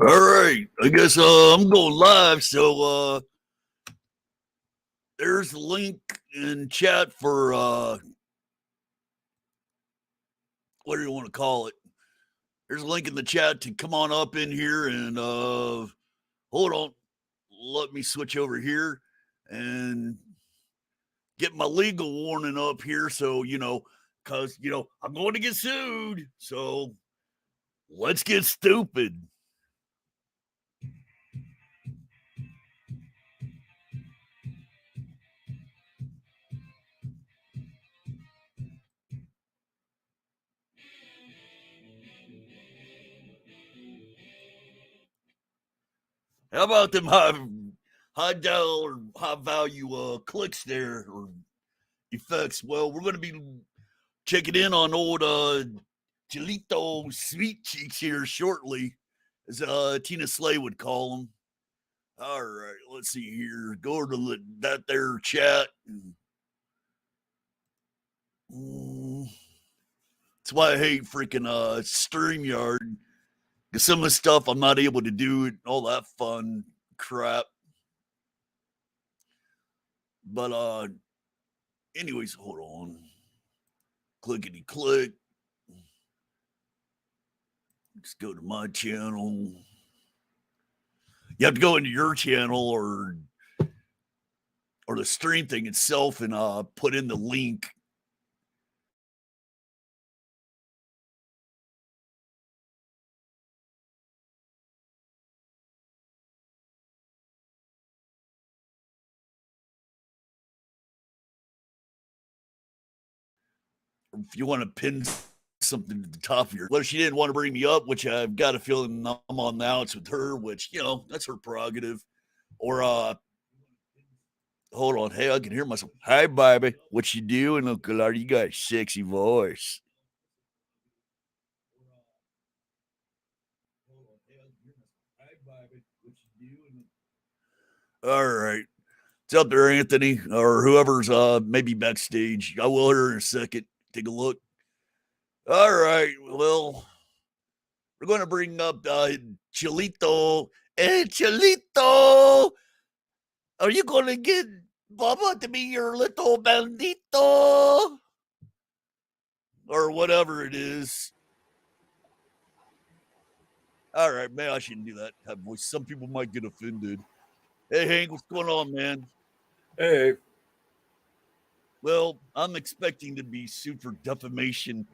All right, I guess I'm going live. So there's a link in chat for what do you want to call it? There's a link in the chat to come on up in here and hold on. Let me switch over here and get my legal warning up here. So because I'm going to get sued. So let's get stupid. How about them high dollar, high value clicks there or effects? Well, we're going to be checking in on old Chelito Sweet Cheeks here shortly, as Tina Slay would call him. All right, let's see here. Go to that there chat. That's why I hate freaking StreamYard. Because some of the stuff I'm not able to do, all that fun crap. But anyways, hold on. Clickety click. Let's go to my channel. You have to go into your channel or the stream thing itself and put in the link. If you want to pin something to the top of your, well, she didn't want to bring me up, which I've got a feeling I'm on now. It's with her, which that's her prerogative. Or hold on, hey, I can hear myself. Hi, baby, what you doing, Uncle Art? You got a sexy voice. All right. It's out there, Anthony, or whoever's maybe backstage. I will hear in a second. Take a look. All right. Well, we're going to bring up Chelito. Hey, Chelito, are you going to get Bubba to be your little bandito? Or whatever it is. All right, man, I shouldn't do that. Some people might get offended. Hey, Hank, what's going on, man? Hey. Well, I'm expecting to be sued for defamation.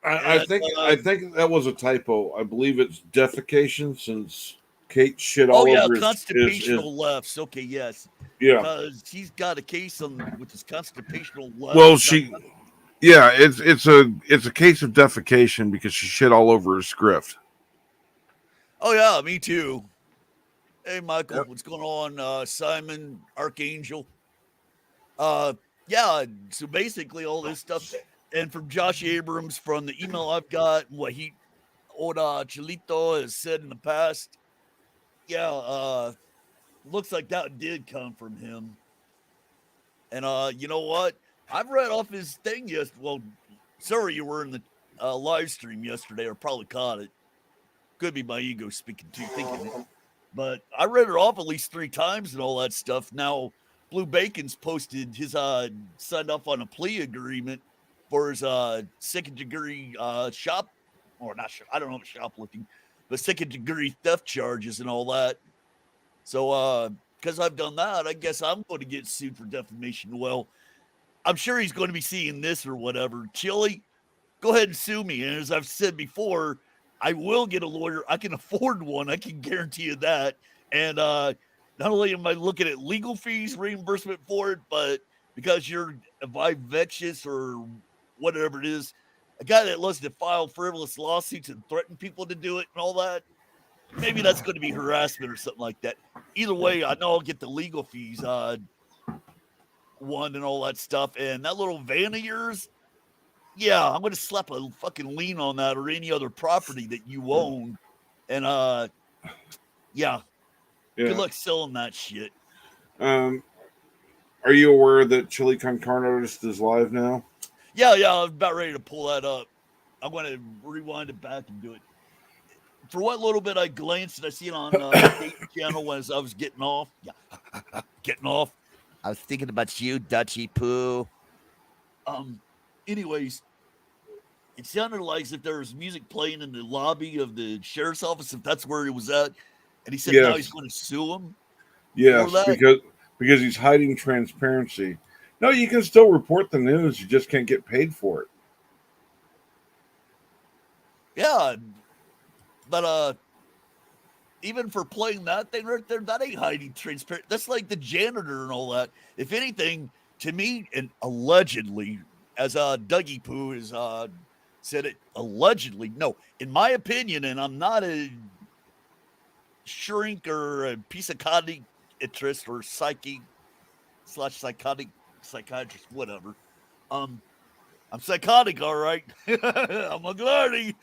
I think that was a typo. I believe it's defecation since Kate shit all over his constipational lefts. Okay, yes. Yeah. Because he's got a case with his constipational left. Well, it's a case of defecation because she shit all over his script. Oh yeah, me too. Hey Michael, what's going on? Simon, Archangel. Yeah, so basically all this stuff, and from Josh Abrams, from the email I've got, what Chelito has said in the past, looks like that did come from him. And you know what? I've read off his thing yesterday. Well, sorry you were in the live stream yesterday, or probably caught it. Could be my ego speaking too, thinking it. But I read it off at least 3 times and all that stuff. Now, Blue Bacon's posted his signed off on a plea agreement for his second degree I don't know, shoplifting, but second degree theft charges and all that. So because I've done that, I guess I'm going to get sued for defamation. Well, I'm sure he's going to be seeing this or whatever. Chili, go ahead and sue me. And as I've said before, I will get a lawyer. I can afford one. I can guarantee you that. And not only am I looking at legal fees, reimbursement for it, but because you're vexatious or whatever it is, a guy that loves to file frivolous lawsuits and threaten people to do it and all that, maybe that's going to be harassment or something like that. Either way, I know I'll get the legal fees one and all that stuff. And that little van of yours, yeah, I'm going to slap a fucking lien on that or any other property that you own. And yeah. Good luck selling that shit. Are you aware that Chili Con Carne Artist is live now? Yeah, I'm about ready to pull that up. I'm going to rewind it back and do it. for what little bit I glanced, I see it on Kate channel as I was getting off. Yeah, getting off. I was thinking about you, Dutchy Poo. Um. Anyways, it sounded like as if there was music playing in the lobby of the sheriff's office, if that's where it was at. And he said now he's Yes, going to sue him for yes, that. because he's hiding transparency. No, you can still report the news. You just can't get paid for it. Yeah, but even for playing that thing right there, that ain't hiding transparent. That's like the janitor and all that. If anything, to me, and allegedly, as Dougie Poo has said it, allegedly, no, in my opinion, and I'm not a shrink or a psychiatrist or psychiatric psychiatrist, whatever. Um, I'm psychotic, all right. I'm a glardy.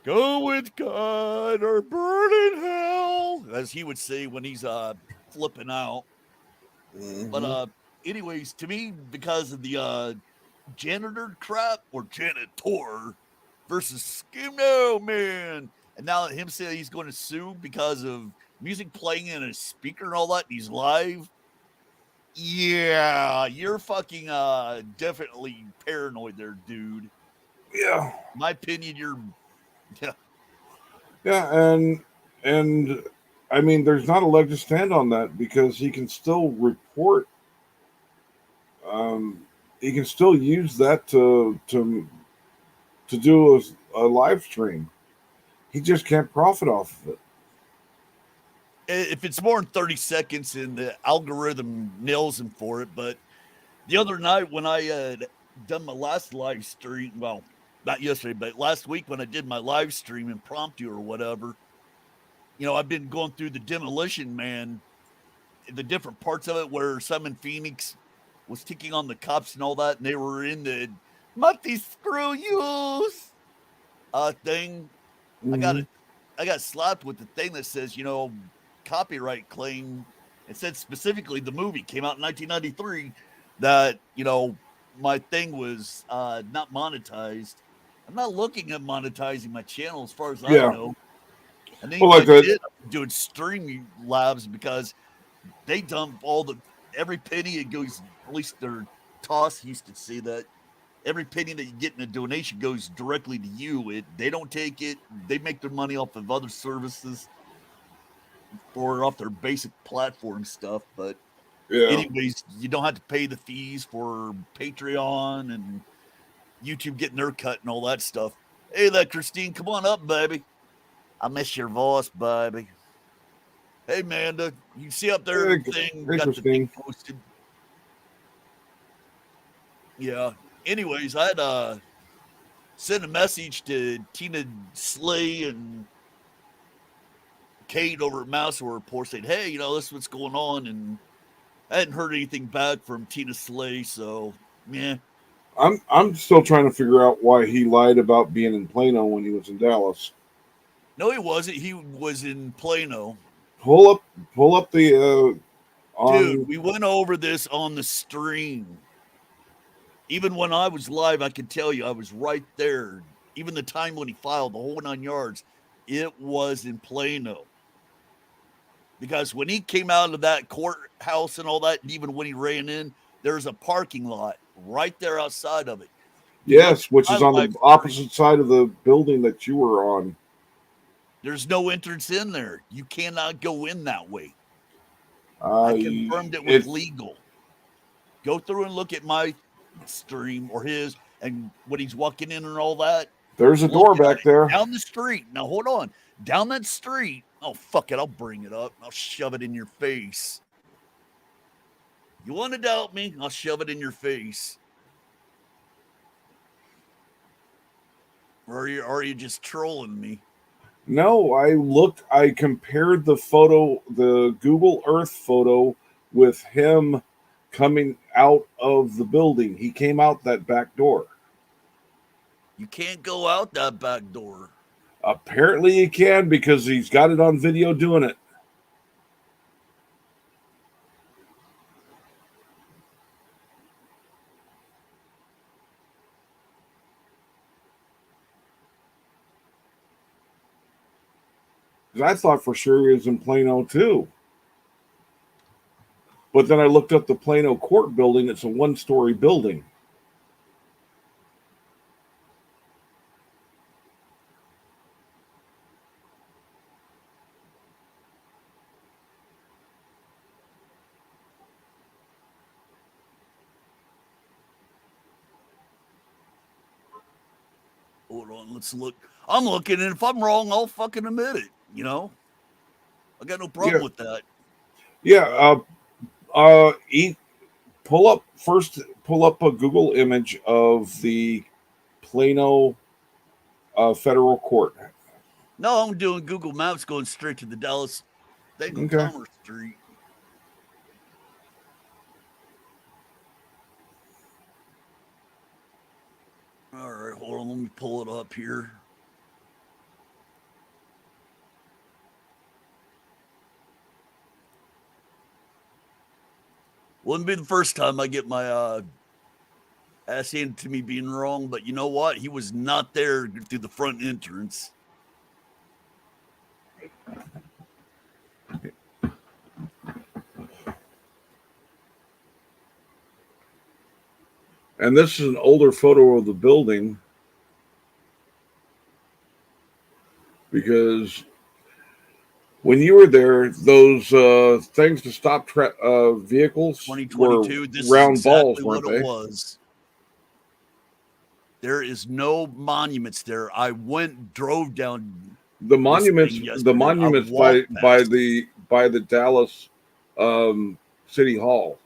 Go with God or burn in hell, as he would say when he's flipping out. But Mm-hmm. anyways, to me, because of the janitor crap or janitor versus no man, and now him say he's going to sue because of music playing in a speaker and all that, and he's live. Yeah, you're fucking definitely paranoid there, dude. Yeah, My opinion, you're yeah. yeah, and I mean, there's not a leg to stand on that because he can still report. Um, he can still use that to do a live stream. He just can't profit off of it. If it's more than 30 seconds and the algorithm nails him for it. But the other night when I had done my last live stream, well, not yesterday, but last week when I did my live stream impromptu or whatever, I've been going through the Demolition Man, the different parts of it where Simon Phoenix was ticking on the cops and all that, and they were in the Mutty screw yous thing. I got Hmm. it. I got slapped with the thing that says, copyright claim. It said specifically the movie came out in 1993 that, my thing was not monetized. I'm not looking at monetizing my channel as far as I Yeah, know. And then well, even like I that. did doing streaming labs because they dump every penny it goes, at least their toss used to say that every penny that you get in a donation goes directly to you. They don't take it. They make their money off of other services or off their basic platform stuff. But Yeah, anyways, you don't have to pay the fees for Patreon and YouTube getting their cut and all that stuff. Hey there, Christine, come on up, baby. I miss your voice, baby. Hey, Amanda, you see up there hey, thing hey, got the thing Christine. posted. Yeah. Anyways, I had sent a message to Tina Slay and Kate over at Mouse Report saying, "Hey, this is what's going on," and I hadn't heard anything back from Tina Slay, so yeah. I'm still trying to figure out why he lied about being in Plano when he was in Dallas. No, he wasn't. He was in Plano, Pull up, pull up the dude. on. We went over this on the stream. Even when I was live, I could tell you I was right there. Even the time when he filed the whole 9 yards, it was in Plano. Because when he came out of that courthouse and all that, and even when he ran in, there's a parking lot right there outside of it. You look Yes, which at is my on live the stream, opposite side of the building that you were on. there's no entrance in there. You cannot go in that way. I Uh, confirmed it with it legal. Go through and look at my stream or his, and when he's walking in and all that, there's a look door at back it there. down the street. Now hold on, down that street. Oh fuck it, I'll bring it up. I'll shove it in your face. You want to doubt me? I'll shove it in your face. Or are you just trolling me? No, I compared the photo, the Google Earth photo, with him coming out of the building. He came out that back door. You can't go out that back door. Apparently, he can because he's got it on video doing it. I thought for sure he was in Plano too. But then I looked up the Plano Court building. It's a one-story building. Hold on, let's look. I'm looking, and if I'm wrong, I'll fucking admit it. I got no problem Yeah, with that. yeah. Eat. Pull up first. Pull up a Google image of the Plano federal court. No, I'm doing Google Maps, going straight to the Dallas thing on Okay. Commerce Street. All right, hold on. Let me pull it up here. Wouldn't be the first time I get my ass handed to me being wrong, but you know what? He was not there through the front entrance. And this is an older photo of the building because when you were there, those things to stop vehicles were 2022. This is round balls, exactly weren't what it they? was. There is no monuments there. I drove down this thing The yesterday. I monuments walked by past it. the Dallas City Hall.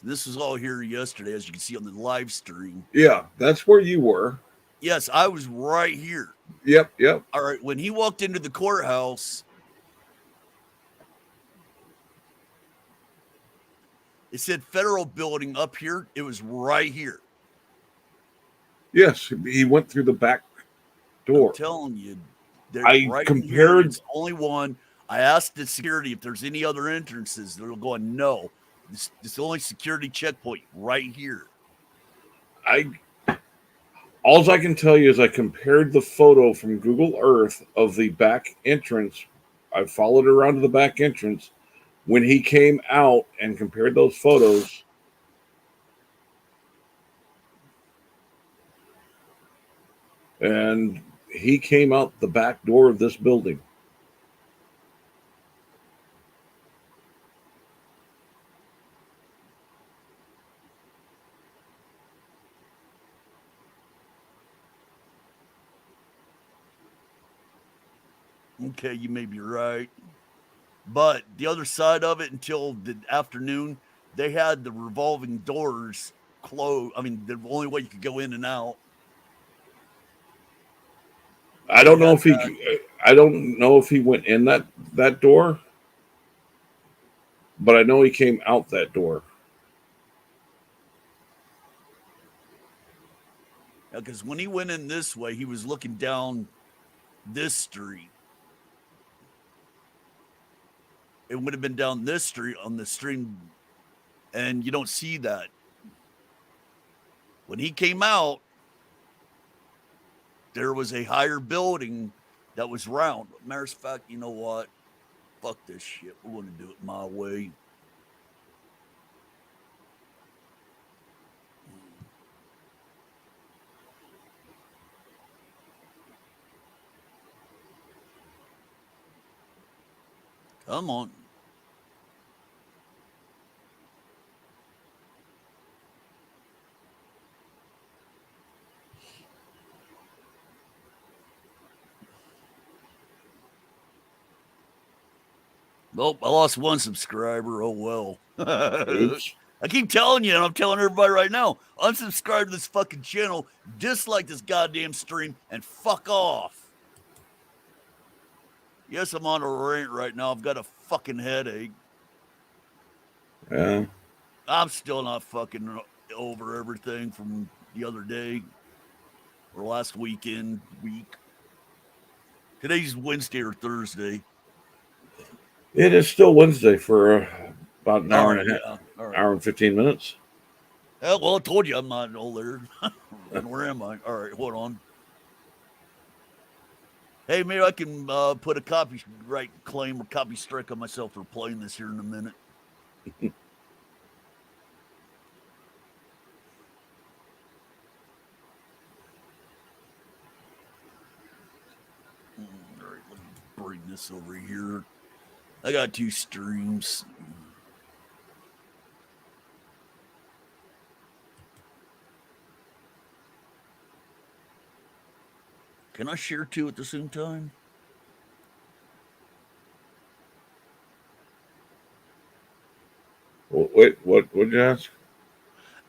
This was all here yesterday, as you can see on the live stream. Yeah, that's where you were. Yes, I was right here. Yep, yep. All right, when he walked into the courthouse, it said federal building up here. It was right here. Yes, he went through the back I'm door. telling you, they're I right in here. compared. It's only one. I asked the security if there's any other entrances. They're going, no. This only security checkpoint right here. I All I can tell you is I compared the photo from Google Earth of the back entrance. I followed around to the back entrance when he came out and compared those photos. And he came out the back door of this building. Okay, you may be right. But the other side of it, until the afternoon, they had the revolving doors closed. I mean, the only way you could go in and out. I They don't know had if he. that. I don't know if he went in that door, but I know he came out that door. Because when he went in this way, he was looking down this street. It would have been down this street on the stream, and you don't see that. When he came out, there was a higher building that was round. Matter of fact, you know what? Fuck this shit. We're going to do it my way. Come on. Nope, I lost one subscriber. Oh well. Oops. I keep telling you, and I'm telling everybody right now, unsubscribe to this fucking channel, dislike this goddamn stream, and fuck off. Yes, I'm on a rant right now. I've got a fucking headache. Yeah. I'm still not fucking over everything from the other day. or last week. Today's Wednesday or Thursday. It is still Wednesday for about an All hour right, and a half, yeah, all right. hour and 15 minutes. Well, I told you I'm not older. And where am I? All right, hold on. Hey, maybe I can put a copyright claim or copy strike on myself for playing this here in a minute. All right, let me bring this over here. I got 2 streams. Can I share 2 at the same time? Wait, what would you ask?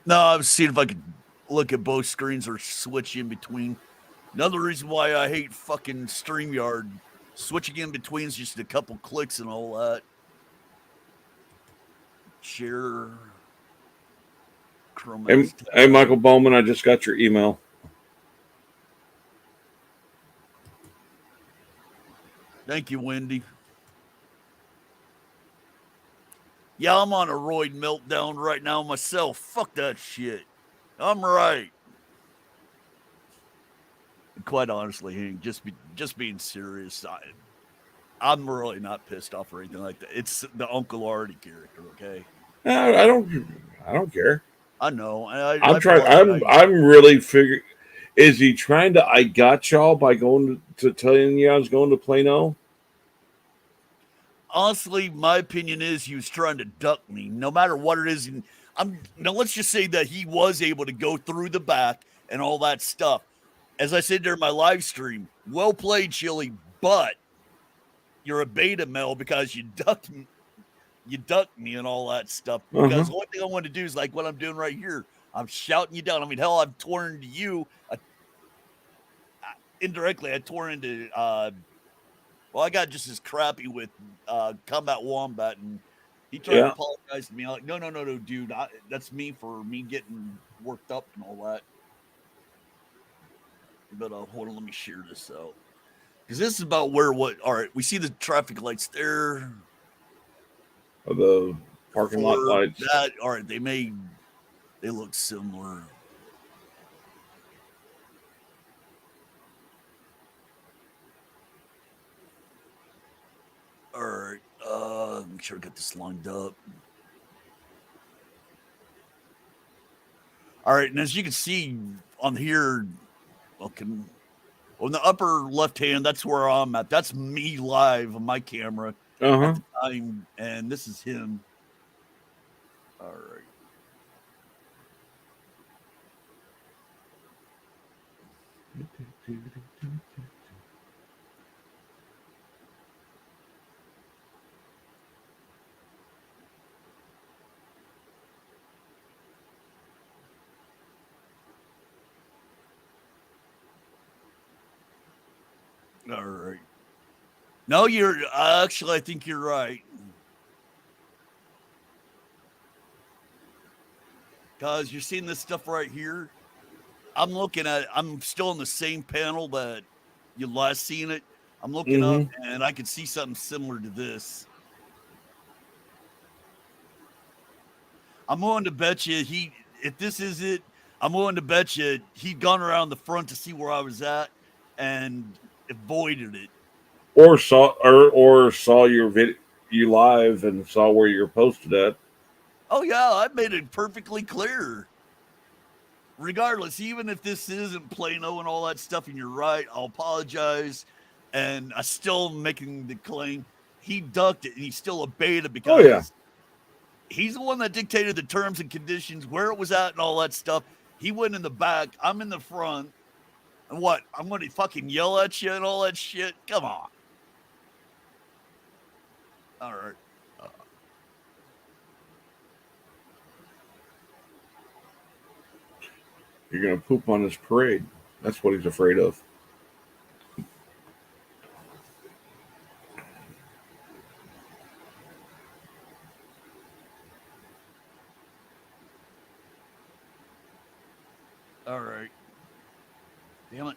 No, I was seeing if I could look at both screens or switch in between. Another reason why I hate fucking StreamYard. Switching in between is just a couple clicks and all that. Share. Chrome Hey, S hey, tab. Michael Bowman, I just got your email. Thank you, Wendy. Yeah, I'm on a roid meltdown right now myself. Fuck that shit. I'm right. Quite honestly, Hank, just being serious. I'm really not pissed off or anything like that. It's the Uncle Artie character, okay? I don't care. I know. I'm I feel trying. like I'm really figuring. Is he trying to? I got y'all by going to telling you I was going to Plano. honestly, my opinion is he was trying to duck me, no matter what it is. And I'm now. Let's just say that he was able to go through the back and all that stuff. As I said during my live stream, well played, Chili, but you're a beta male because you ducked me and all that stuff. Uh huh. Because one thing I want to do is like what I'm doing right here. I'm shouting you down. I mean, hell, I've torn into you. Indirectly, I tore into. Well, I got just as crappy with Combat Wombat, and he tried to Yeah. apologize to me. I'm like, no, no, no, no, dude, that's me for me getting worked up and all that. But hold on, let me share this out because this is about where what. All right, we see the traffic lights there. The parking lot For lights. that, all right, they look similar. All right, make sure I got this lined up. All right, and as you can see on here, okay, on the upper left hand, that's where I'm at. That's me live on my camera Uh at huh. the time, and this is him. All right. All right. No, you're actually, I think you're right. Because you're seeing this stuff right here. I'm looking at it. I'm still in the same panel that you last seen it. I'm looking up Mm-hmm. and I could see something similar to this. I'm willing to bet you if this is it, I'm willing to bet you he'd gone around the front to see where I was at and avoided it. Or saw your video you live and saw where you're posted at. Oh yeah, I made it perfectly clear. Regardless, even if this isn't Plano and all that stuff, and you're right, I'll apologize. And I still making the claim he ducked it and he still obeyed it Oh yeah. because he's the one that dictated the terms and conditions, where it was at, and all that stuff. He went in the back, I'm in the front. And what? I'm going to fucking yell at you and all that shit? Come on. All right. Uh, You're gonna poop on his parade. That's what he's afraid of. all right. Damn it.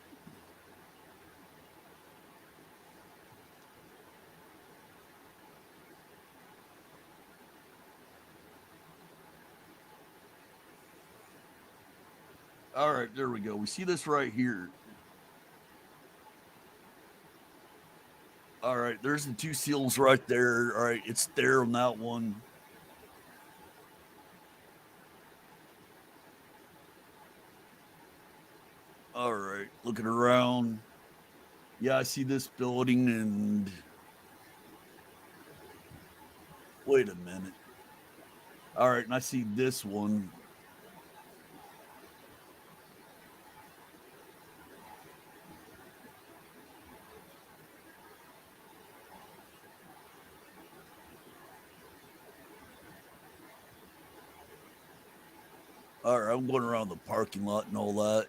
All right, there we go. We see this right here. All right, there's the two seals right there. All right, it's there on that one. All right, looking around. Yeah, I see this building and wait a minute. All right, and I see this one. All right, I'm going around the parking lot and all that.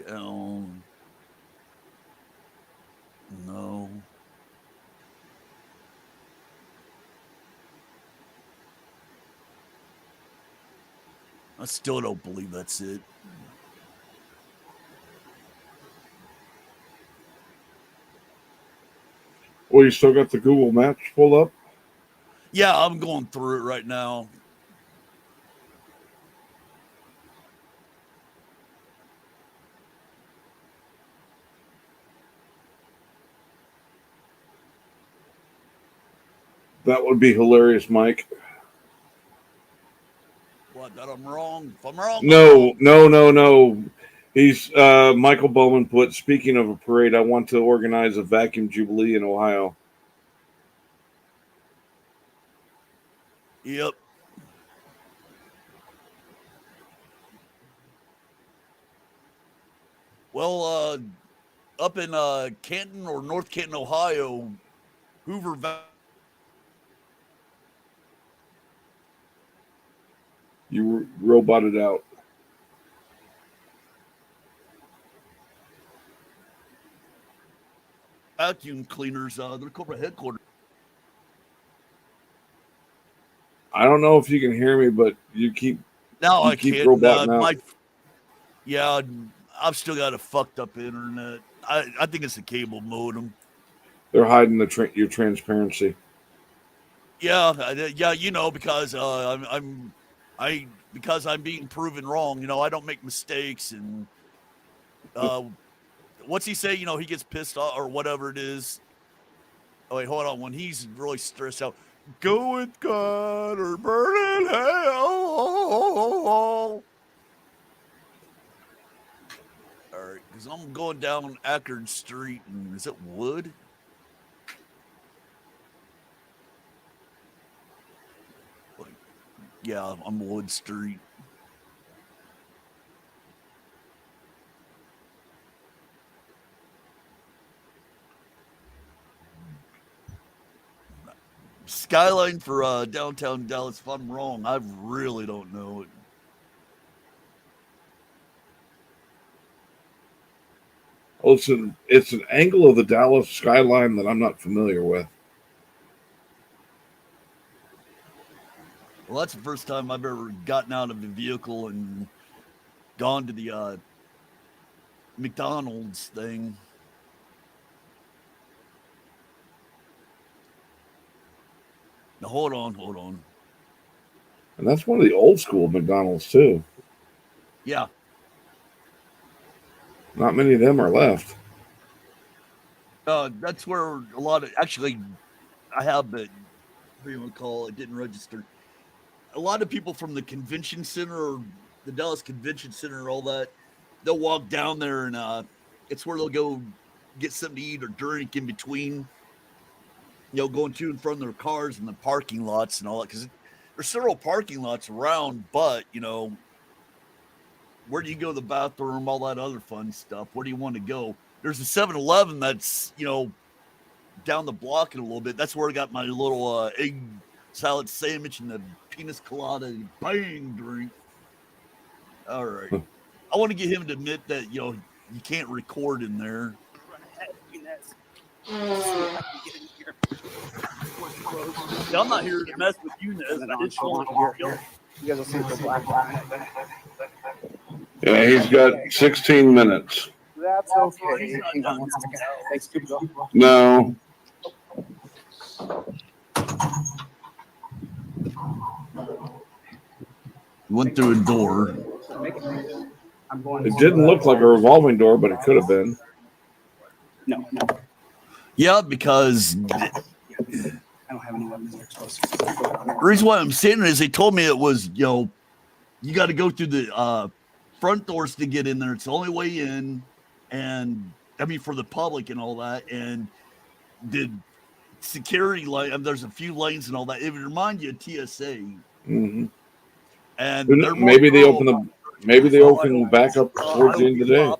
Down. No. I still don't believe that's it. Well, you still got the Google Maps pulled up? Yeah, I'm going through it right now. That would be hilarious, Mike. What, that I'm wrong? If I'm wrong, I'm No, wrong. no, no, no. He's Michael Bowman put, speaking of a parade, I want to organize a vacuum jubilee in Ohio. Yep. Well, up in Canton or North Canton, Ohio, Hoover You roboted out. vacuum cleaners, their corporate headquarters. I don't know if you can hear me, but Now you I keep can't. roboting out. Yeah, I've still got a fucked up internet. I think it's a cable modem. They're hiding your transparency. Yeah, yeah, because because I'm being proven wrong. I don't make mistakes, and uh, what's he say? He gets pissed off or whatever it is. Oh wait, hold on. When he's really stressed out, go with God or burn in hell. All right, because I'm going down Ackard Street, and is it Wood? Like, yeah, I'm Wood Street. Skyline for downtown Dallas. If I'm wrong, I really don't know it. Well, it's an angle of the Dallas skyline that I'm not familiar with. Well, that's the first time I've ever gotten out of a vehicle and gone to the McDonald's thing. Now, hold on, hold on. And that's one of the old school McDonald's too. Yeah, Not many of them are left. that's where a lot of actually I have, but what do you want to call it? Didn't register. A lot of people from the convention center, or the Dallas Convention Center, all that, they'll walk down there and it's where they'll go get something to eat or drink in between. Going to and from their cars in the parking lots and all that because there's several parking lots around, but where do you go to the bathroom, all that other fun stuff? Where do you want to go? There's a 7-Eleven that's down the block in a little bit. That's where I got my little egg salad sandwich and the penis colada bang drink. All right. I want to get him to admit that you can't record in there. Run ahead, penis. Yeah, I'm not here to mess with you, Nez. I did show You guys will see the black line. Yeah, he's got 16 minutes. That's okay. Hang on one second. Thanks, Cuba. No. Went through a door. I'm going. It didn't look like a revolving door, but it could have been. No. Yeah, because I don't have any weapons exposed. the reason why I'm saying it is they told me it was, you got to go through the front doors to get in there. It's the only way in, and I mean for the public and all that. And the security light, there's a few lanes and all that. It would remind you of TSA. Mm-hmm. And maybe they open back up towards the end of the day.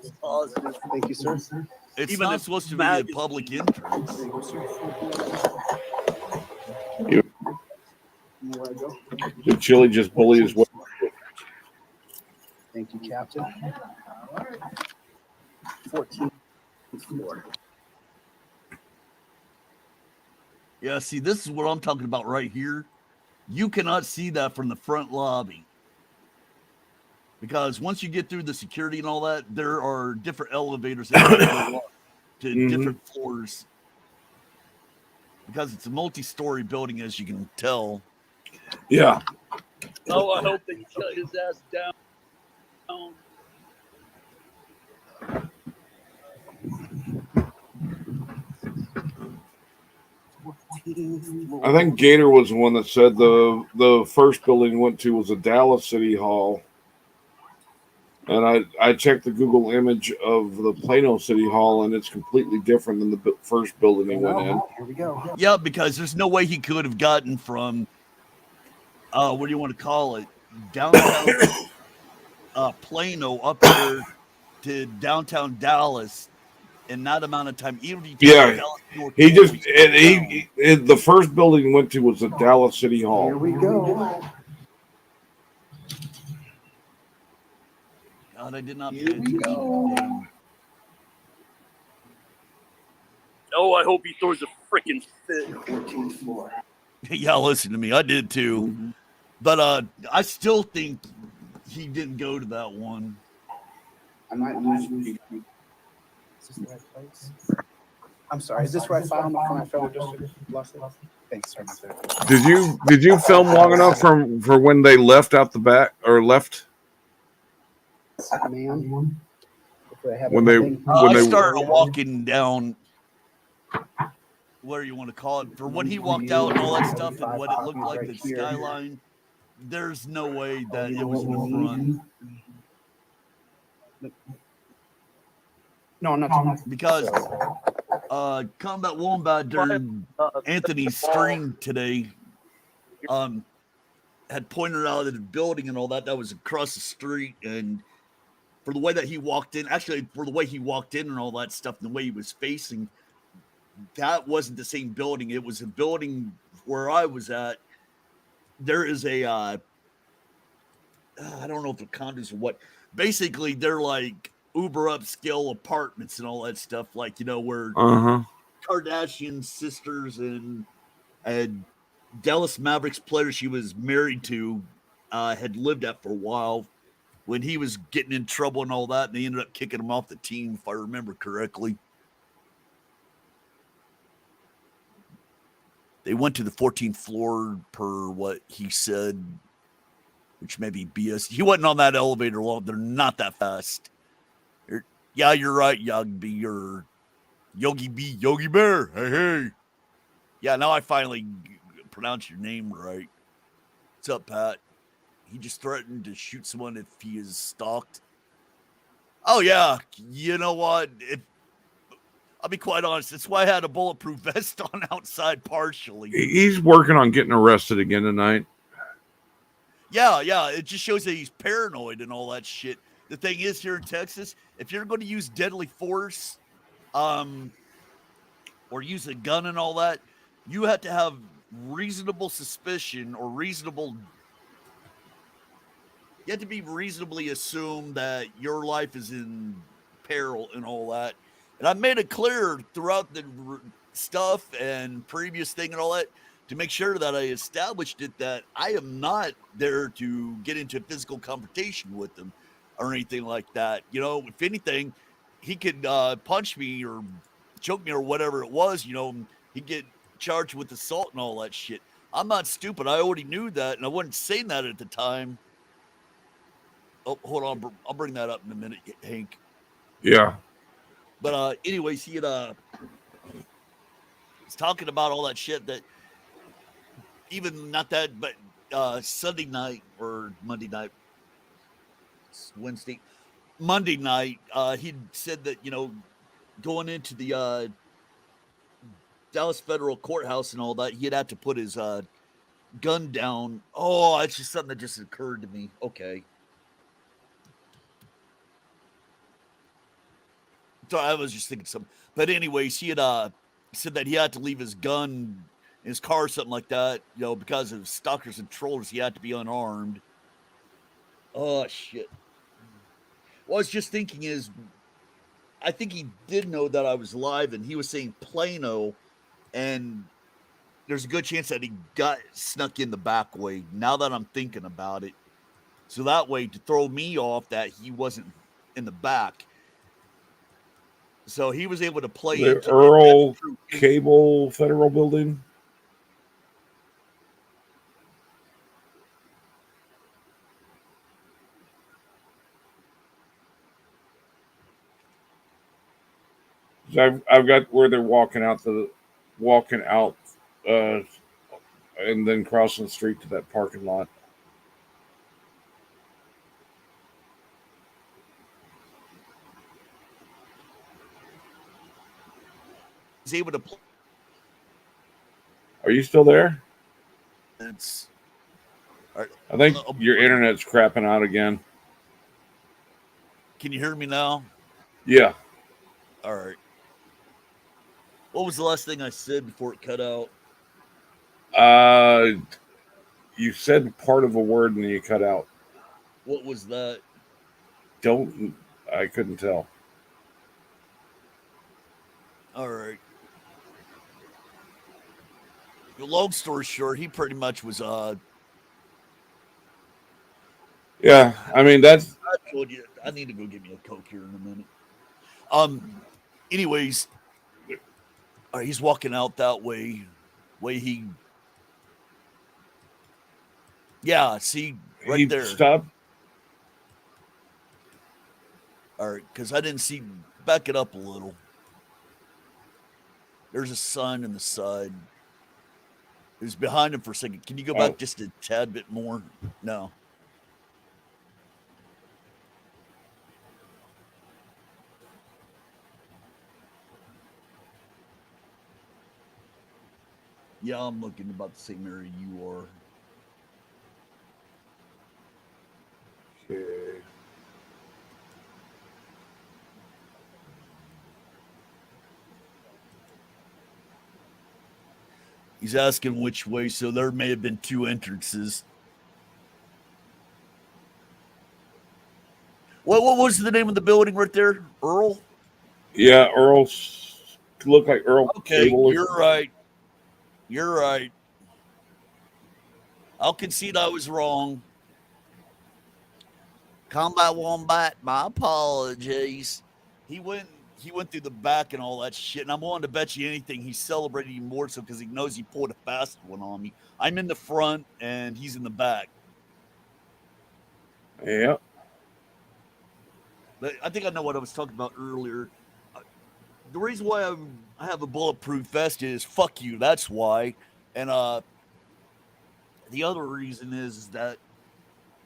Thank you, sir. It's even not supposed to be a public entrance. Did Chili just bully his way? Thank you, Captain. 14th floor. Yeah, see, this is what I'm talking about right here. You cannot see that from the front lobby. Because once you get through the security and all that, there are different elevators that go up to different floors. Because it's a multi-story building, as you can tell. Yeah. Oh, I hope they shut his ass down. I think Gator was the one that said the first building he went to was a Dallas City Hall. And I checked the Google image of the Plano City Hall, and it's completely different than the first building he went in. Here we go. Yeah, because there's no way he could have gotten from, what do you want to call it, downtown Plano up there to downtown Dallas in that amount of time. Even if you Yeah, the first building he went to was the Dallas City Hall. Here we go. God, I did not pay attention. Oh, I hope he throws a freaking fit. 14th floor. Yeah, listen to me. I did too. Mm-hmm. But I still think he didn't go to that one. I might lose you. Is this the right place? I'm sorry. Is this where I found my fellow district? Lost it? Thanks, sir. Did you film long enough for when they left out the back or left? Man. I started walking down, what do you want to call it, for when he walked out and all that stuff and what it looked like, the skyline. There's no way that it was in the front. No, I'm not talking. Because Combat Wombat during Anthony's stream today had pointed out that the building and all that was across the street, and for the way that he walked in, actually for the way he walked in and all that stuff, and the way he was facing, that wasn't the same building. It was a building where I was at. There is a, I don't know if they're condos or what. Basically, they're like uber upscale apartments and all that stuff, like, where Kardashian sisters and Dallas Mavericks player she was married to had lived at for a while when he was getting in trouble and all that, and they ended up kicking him off the team, if I remember correctly. They went to the 14th floor per what he said, which may be BS. He wasn't on that elevator long. They're not that fast. Yeah, you're right, Yogi or Yogi B, Yogi Bear. Hey. Yeah, now I finally pronounce your name right. What's up, Pat? He just threatened to shoot someone if he is stalked. Oh, yeah. You know what? I'll be quite honest. That's why I had a bulletproof vest on outside partially. He's working on getting arrested again tonight. Yeah. It just shows that he's paranoid and all that shit. The thing is, here in Texas, if you're going to use deadly force or use a gun and all that, you have to have reasonable suspicion or you have to be reasonably assumed that your life is in peril and all that. And I made it clear throughout stuff and previous thing and all that to make sure that I established it that I am not there to get into physical confrontation with him or anything like that. You know, if anything, he could punch me or choke me or whatever it was. You know, he'd get charged with assault and all that shit. I'm not stupid. I already knew that, and I wasn't saying that at the time. Oh, hold on. I'll bring that up in a minute, Hank. Yeah. But anyways, he had was talking about all that shit that even not that, but Sunday night or Monday night, Wednesday, Monday night, he said that going into the Dallas Federal Courthouse and all that, he'd have to put his gun down. Oh, it's just something that just occurred to me. Okay. So I was just thinking something. But anyways, he had said that he had to leave his gun in his car or something like that, because of stalkers and trollers, he had to be unarmed. Oh shit. What I was just thinking is I think he did know that I was live and he was saying Plano, and there's a good chance that he got snuck in the back way now that I'm thinking about it. So that way to throw me off that he wasn't in the back. So he was able to play The into if Earl that's true. Cable Federal Building. I've got where they're walking out, uh, and then crossing the street to that parking lot. He's able to play. Are you still there? It's all right. I think your internet's crapping out again. Can you hear me now? Yeah. All right. What was the last thing I said before it cut out? Uh, you said part of a word and then you cut out. What was that? I couldn't tell. All right. Long story short, he pretty much was Yeah, I mean that's I told you I need to go get me a Coke here in a minute. Anyways, he's walking out that way. Way yeah, see right he there. stopped. All right, because I didn't see. Back it up a little. There's a sign in the side. It was behind him for a second. Can you go back just a tad bit more? No. Yeah, I'm looking about the same area you are. Okay. He's asking which way, so there may have been two entrances. What was the name of the building right there? Earl? Yeah, look like Earl Okay, Cable. you're right. You're right. I'll concede I was wrong. Combat Wombat, my apologies. He went he went through the back and all that shit, and I'm willing to bet you anything he's celebrating more so because he knows he pulled a fast one on me. I'm in the front and he's in the back. Yeah. But I think I know what I was talking about earlier. The reason why I have a bulletproof vest is fuck you. That's why. And the other reason is that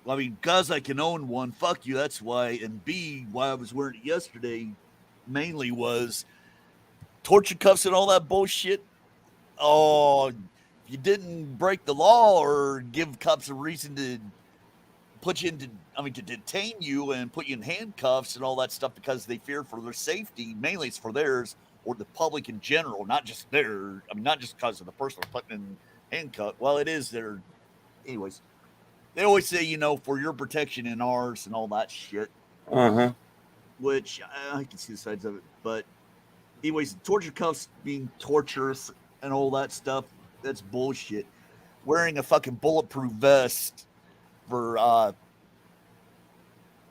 I mean, because I can own one, fuck you. That's why. And B, why I was wearing it yesterday mainly was torture cuffs and all that bullshit. Oh, if you didn't break the law or give cops a reason to put you into, I mean, to detain you and put you in handcuffs and all that stuff because they fear for their safety. Mainly it's for theirs or the public in general, not just their, I mean, not just because of the person putting in handcuff. Well, it is their, anyways. They always say, for your protection and ours and all that shit, Uh huh. which I can see the sides of it. But anyways, torture cuffs being torturous and all that stuff, that's bullshit. Wearing a fucking bulletproof vest for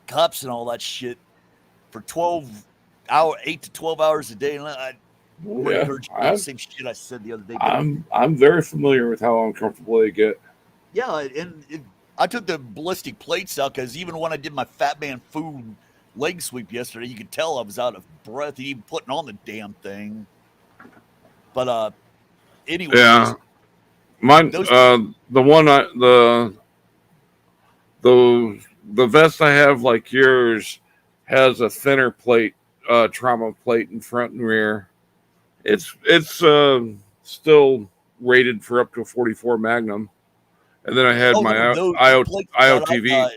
cups and all that shit for 8 to 12 hours a day. And I'm Oh, going to yeah, encourage you to do the same shit I said the other day. But I'm very familiar with how uncomfortable they get. yeah, and I took the ballistic plates out because even when I did my Fat Man Food leg sweep yesterday, you could tell I was out of breath even putting on the damn thing. But anyways, Yeah, mine. those The one the vest I have, like yours, has a thinner plate, trauma plate in front and rear. It's still rated for up to a 44 Magnum, and then I had oh my no, those IOTV.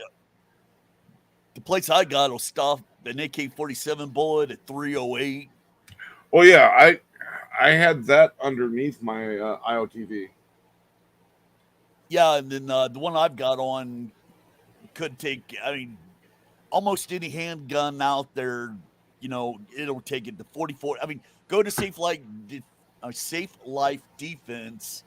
the plates I got will stop an AK-47 bullet at 308. Oh yeah, I had that underneath my IOTV. Yeah, and then the one I've got on could take. I mean, almost any handgun out there, it'll take it to 44. I mean, go to Safe Life Defense.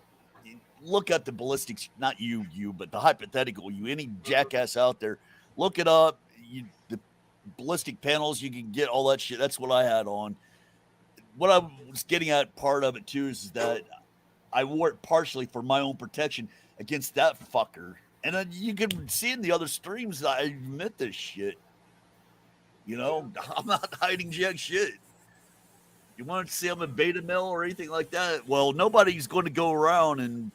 Look at the ballistics, not you, but the hypothetical you, any jackass out there. Look it up. The ballistic panels, you can get all that shit. That's what I had on. What I was getting at, part of it too, is that I wore it partially for my own protection against that fucker. And then you can see in the other streams that I admit this shit. I'm not hiding jack shit. You want to see I'm a beta male or anything like that? Well, nobody's going to go around and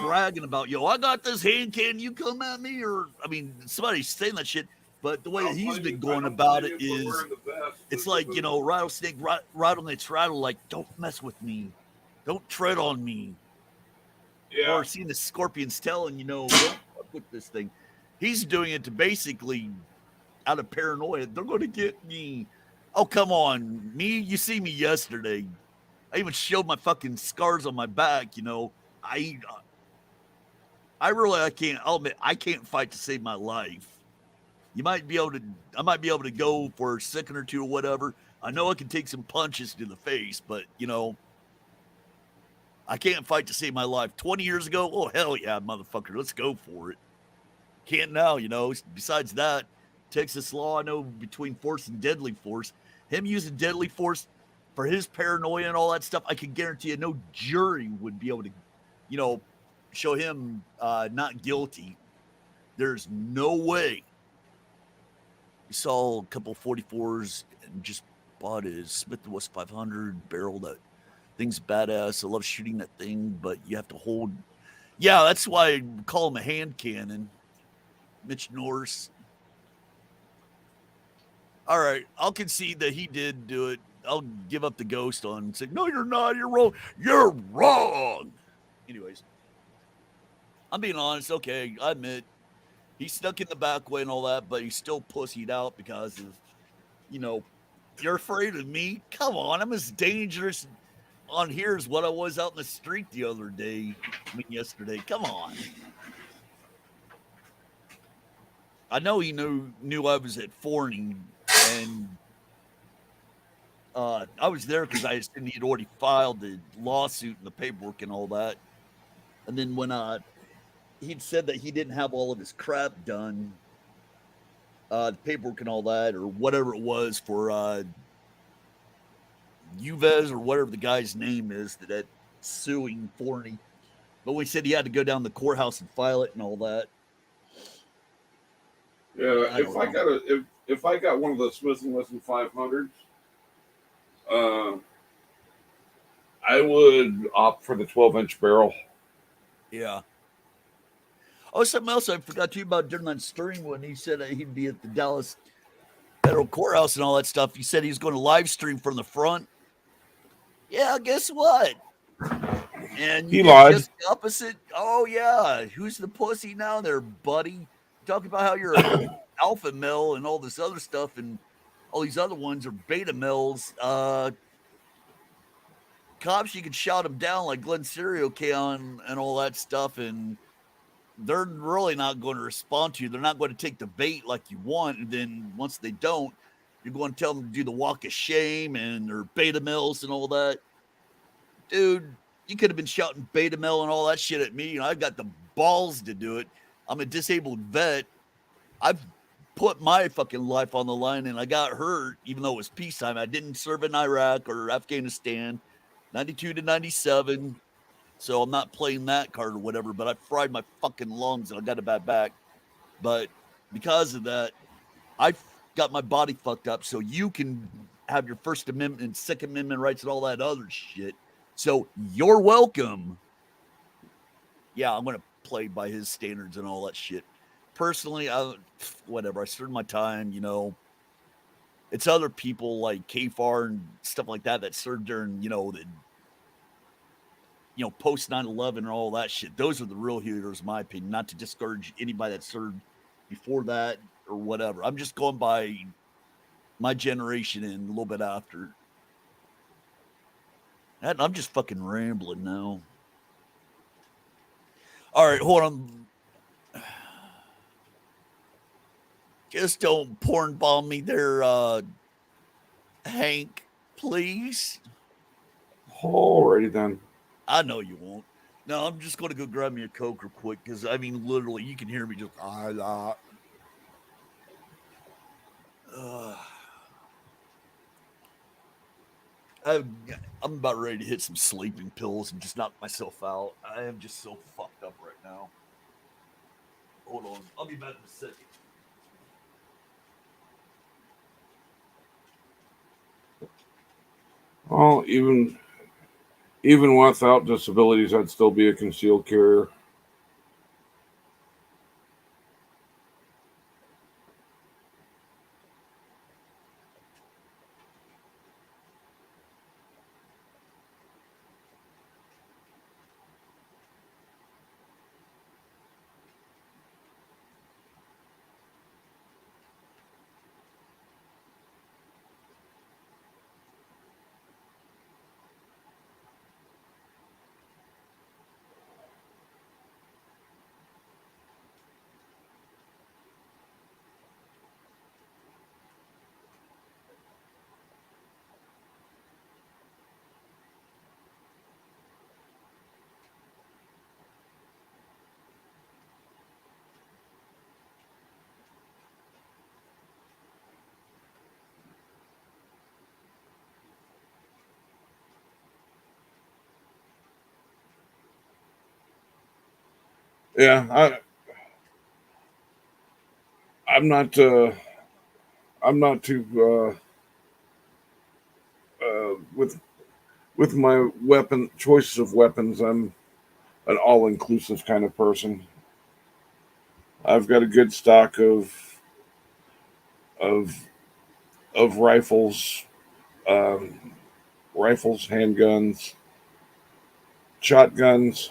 bragging about, I got this hand cannon, you come at me? Or, I mean, somebody's saying that shit. But the way that he's been going about it is, it's like, rattlesnake, rattlenake's rattle, like, don't mess with me. Don't tread on me. Yeah. Or seeing the scorpions telling, don't fuck with this thing. He's doing it to basically, out of paranoia, they're going to get me. Oh, come on. You see me yesterday. I even showed my fucking scars on my back, I'll admit, I can't fight to save my life. I might be able to go for a second or two or whatever. I know I can take some punches to the face, but, I can't fight to save my life. 20 years ago, oh, hell yeah, motherfucker, let's go for it. Can't now, Besides that, Texas law, I know between force and deadly force, him using deadly force for his paranoia and all that stuff, I can guarantee you no jury would be able to, show him not guilty. There's no way. We saw a couple 44s and just bought his Smith & Wesson 500 barrel. That thing's badass. I love shooting that thing, but you have to hold. Yeah, that's why I call him a hand cannon. Mitch Norris. All right, I'll concede that he did do it. I'll give up the ghost on saying, no, you're not. You're wrong. You're wrong. Anyways, I'm being honest. Okay, I admit he's stuck in the back way and all that, but he's still pussied out because of, you're afraid of me? Come on, I'm as dangerous on here as what I was out in the street the other day. Yesterday. Come on. I know he knew I was at Forney, and I was there because I assumed he'd already filed the lawsuit and the paperwork and all that. And then when he'd said that he didn't have all of his crap done, the paperwork and all that, or whatever it was for Uvez or whatever the guy's name is that suing Forney. But we said he had to go down to the courthouse and file it and all that. Yeah, if I got one of the Smith & Wesson 500s, I would opt for the 12-inch barrel. Yeah. Oh, something else I forgot to you about during that stream when he said he'd be at the Dallas Federal Courthouse and all that stuff. He said he was going to live stream from the front. Yeah, guess what? And he lied. Just the opposite. Oh yeah, who's the pussy now, there, buddy? Talking about how you're an alpha male and all this other stuff, and all these other ones are beta males. Cops, you can shout them down like Glenn Serio can and all that stuff, and they're really not going to respond to you. They're not going to take the bait like you want, and then once they don't, You're going to tell them to do the walk of shame and their beta males and all that. Dude, you could have been shouting beta male and all that shit at me. I've got the balls to do it. I'm a disabled vet. I've put my fucking life on the line and I got hurt, even though it was peacetime. I didn't serve in Iraq or Afghanistan, 92 to 97. So I'm not playing that card or whatever, but I fried my fucking lungs and I got a bad back. But because of that, I got my body fucked up so you can have your First Amendment and Second Amendment rights and all that other shit. So you're welcome. Yeah, I'm going to play by his standards and all that shit. Personally, whatever. I served my time, It's other people like KFAR and stuff like that served during, post 9/11 and all that shit. Those are the real heroes, in my opinion. Not to discourage anybody that served before that or whatever. I'm just going by my generation and a little bit after. And I'm just fucking rambling now. All right, hold on. Just don't porn bomb me there, Hank, please. Alrighty then. I know you won't. No, I'm just going to go grab me a Coke real quick because, literally, you can hear me just. I'm about ready to hit some sleeping pills and just knock myself out. I am just so fucked up right now. Hold on. I'll be back in a second. Well, even without disabilities, I'd still be a concealed carrier. Yeah, I'm not I'm not too with my weapon choices of weapons. I'm an all inclusive kind of person. I've got a good stock of of um, rifles, handguns, shotguns.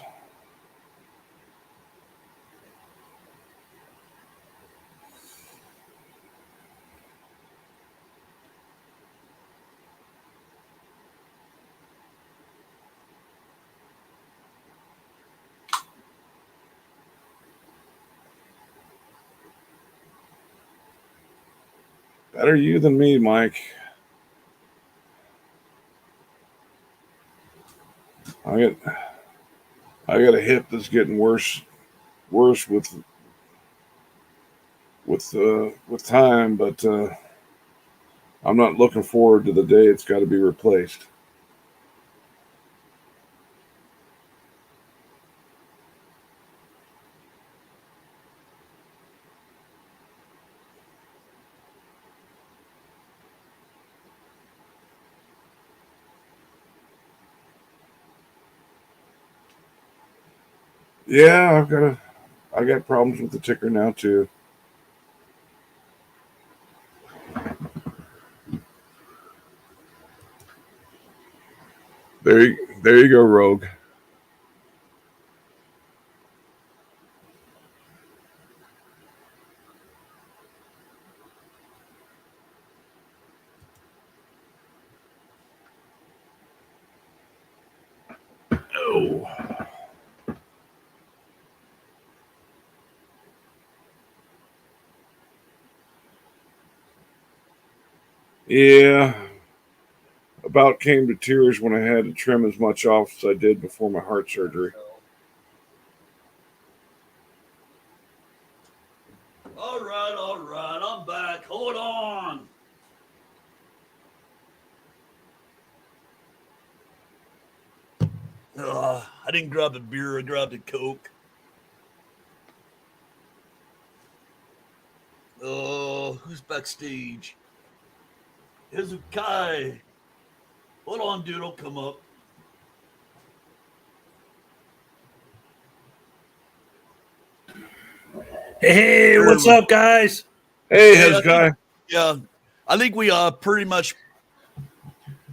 Better you than me, Mike. I got I got a hip that's getting worse with time, but I'm not looking forward to the day it's got to be replaced. Yeah, I got problems with the ticker now too. There you go, Rogue. Oh, Yeah, about came to tears when I had to trim as much off as I did before my heart surgery. All right, I'm back. Hold on. I didn't grab a beer. I grabbed a Coke. Oh, who's backstage? Here's a guy. Hold on, dude. I'll come up. Hey, what's up, guys? Hey, Hey, how's guy? Yeah, I think we pretty much.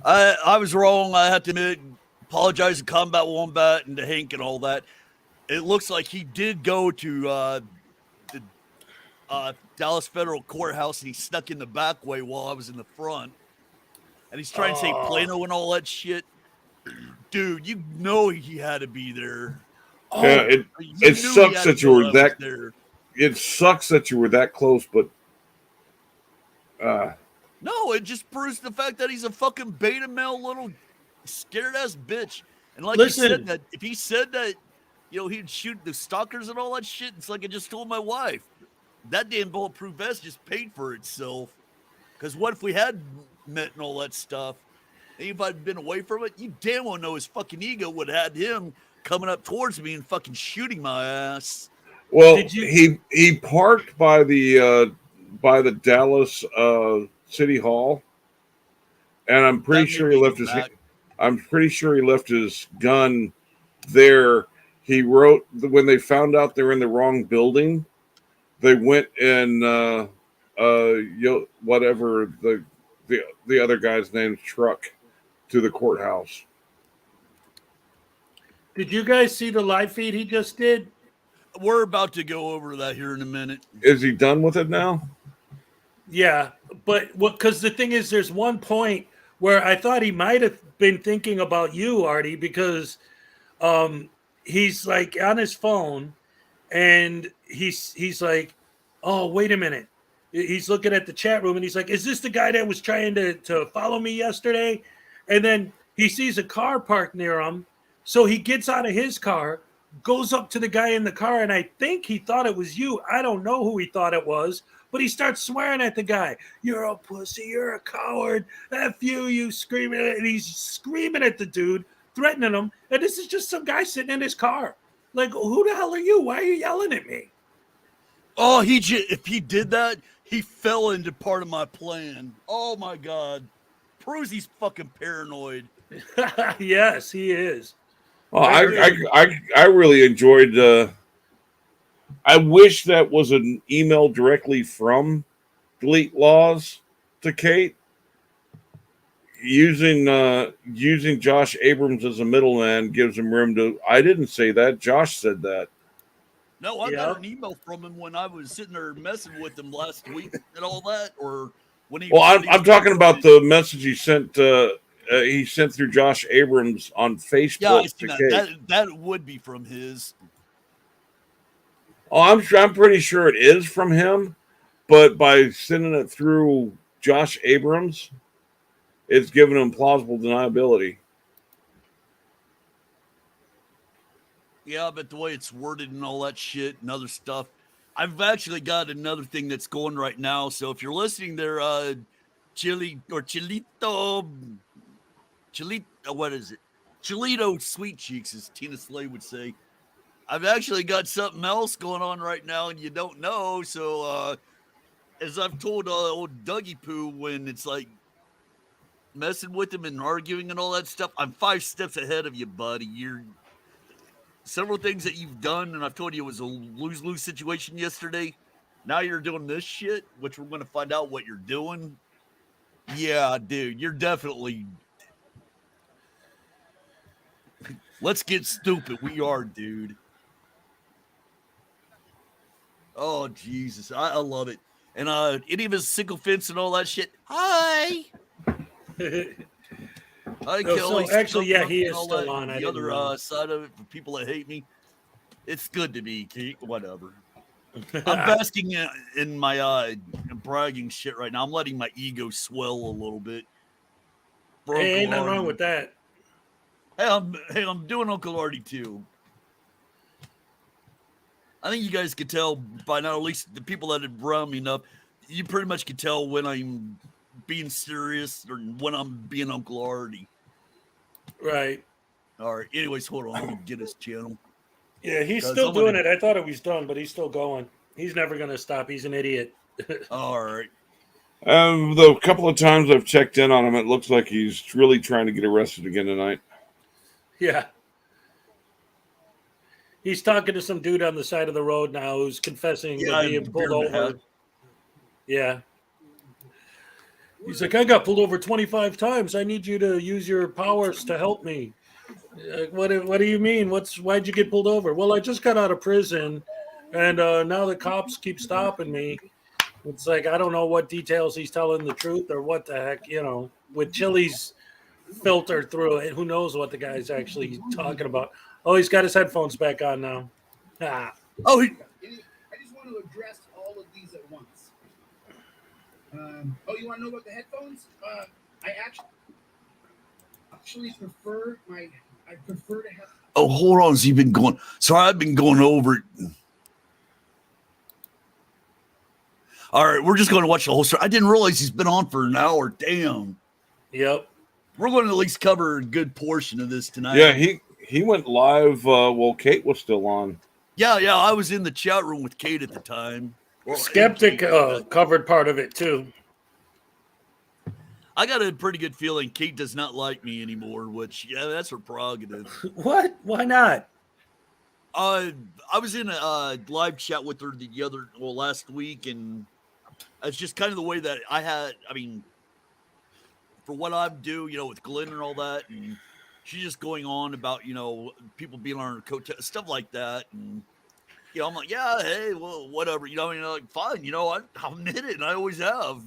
I was wrong. I have to admit. Apologize to Combat Wombat and to Hank and all that. It looks like he did go to the Dallas Federal Courthouse and he snuck in the back way while I was in the front. And he's trying to say Plano and all that shit. Dude, you know he had to be there. Yeah, You it knew he sucks had to that you know were I was that. there. It sucks that you were that close, but No, it just proves the fact that he's a fucking beta male little scared ass bitch. And like Listen. he said that if he said that, he'd shoot the stalkers and all that shit, it's like I just told my wife. That damn bulletproof vest just paid for itself. Because what if we had met and all that stuff? And if I'd been away from it, you damn well know his fucking ego would have had him coming up towards me and fucking shooting my ass. well, Did you- he parked by the Dallas City Hall, and I'm pretty That sure made he me left go his. back. I'm pretty sure he left his gun there. He wrote when they found out they were in the wrong building. They went in whatever the other guy's name's truck to the courthouse. Did you guys see the live feed he just did? We're about to go over that here in a minute. Is he done with it now? Yeah, but because the thing is, there's one point where I thought he might have been thinking about you, Artie, because he's like on his phone and he's like, oh, wait a minute. He's looking at the chat room and he's like, is this the guy that was trying to follow me yesterday? And then he sees a car parked near him. So he gets out of his car, goes up to the guy in the car, and I think he thought it was you. I don't know who he thought it was, but he starts swearing at the guy. You're a pussy. You're a coward. F you screaming. And he's screaming at the dude, threatening him. And this is just some guy sitting in his car. Like, who the hell are you? Why are you yelling at me? Oh, if he did that, he fell into part of my plan. Oh my god. Proves he's fucking paranoid. Yes, he is. Well, I really enjoyed. I wish that was an email directly from Delete Laws to Kate. Using Josh Abrams as a middleman gives him room to. I didn't say that. Josh said that. No, I got an email from him when I was sitting there messing with him last week and all that, or when he. Well, when I'm talking about the message he sent. He sent through Josh Abrams on Facebook. Yeah, I seen to that. Kate. That would be from his. Oh, I'm pretty sure it is from him, but by sending it through Josh Abrams, it's giving him plausible deniability. Yeah, but the way it's worded and all that shit and other stuff. I've actually got another thing that's going right now. So if you're listening there, Chilito, what is it? Chilito Sweet Cheeks, as Tina Slay would say. I've actually got something else going on right now, and you don't know. So, as I've told old Dougie Poo, when it's like messing with him and arguing and all that stuff, I'm 5 steps ahead of you, buddy. You're several things that you've done, and I've told you it was a lose-lose situation yesterday. Now you're doing this shit, which we're going to find out what you're doing. Yeah, dude, you're definitely. Let's get stupid. We are, dude. Oh, Jesus. I love it. And any of his sycophants and all that shit. Hi. Hi, No, Kelly. so actually, yeah, Stuff he and is all still that. on. I The didn't know. other side of it for people that hate me. It's good to be, Kate. Whatever. I'm basking in my bragging shit right now. I'm letting my ego swell a little bit. For Hey, Uncle ain't nothing wrong Artie. with that. I'm doing Uncle Artie too. I think you guys could tell by now, at least the people that have around me enough, you pretty much could tell when I'm being serious or when I'm being Uncle Artie. Right. All right. Anyways, hold on. Let me get his channel. Yeah, he's 'Cause still I'm gonna- doing it. I thought it was done, but he's still going. He's never going to stop. He's an idiot. All right. The couple of times I've checked in on him, it looks like he's really trying to get arrested again tonight. Yeah. He's talking to some dude on the side of the road now who's confessing Yeah, to being the pulled beard over. hat. Yeah. He's like, I got pulled over 25 times. I need you to use your powers to help me. What do you mean? Why'd you get pulled over? Well, I just got out of prison, and now the cops keep stopping me. It's like, I don't know what details he's telling the truth or what the heck, with Chili's filter through it. Who knows what the guy's actually talking about? Oh, he's got his headphones back on now. Ah. Oh, I just want to address all of these at once. You want to know about the headphones? I actually prefer to have. oh, hold on. So you've been going. Sorry, I've been going over it. All right, we're just going to watch the whole story. I didn't realize he's been on for an hour. Damn. Yep. We're going to at least cover a good portion of this tonight. Yeah, he went live while Kate was still on. Yeah. I was in the chat room with Kate at the time. Well, Skeptic covered part of it too. I got a pretty good feeling Kate does not like me anymore, which, yeah, that's her prerogative. What? Why not? I was in a live chat with her last week, and it's just kind of the way that for what I do, with Glenn and all that, and she's just going on about, people being on her coat, stuff like that, and, I'm like, yeah, hey, well, whatever, like, fine, I'll admit it, and I always have.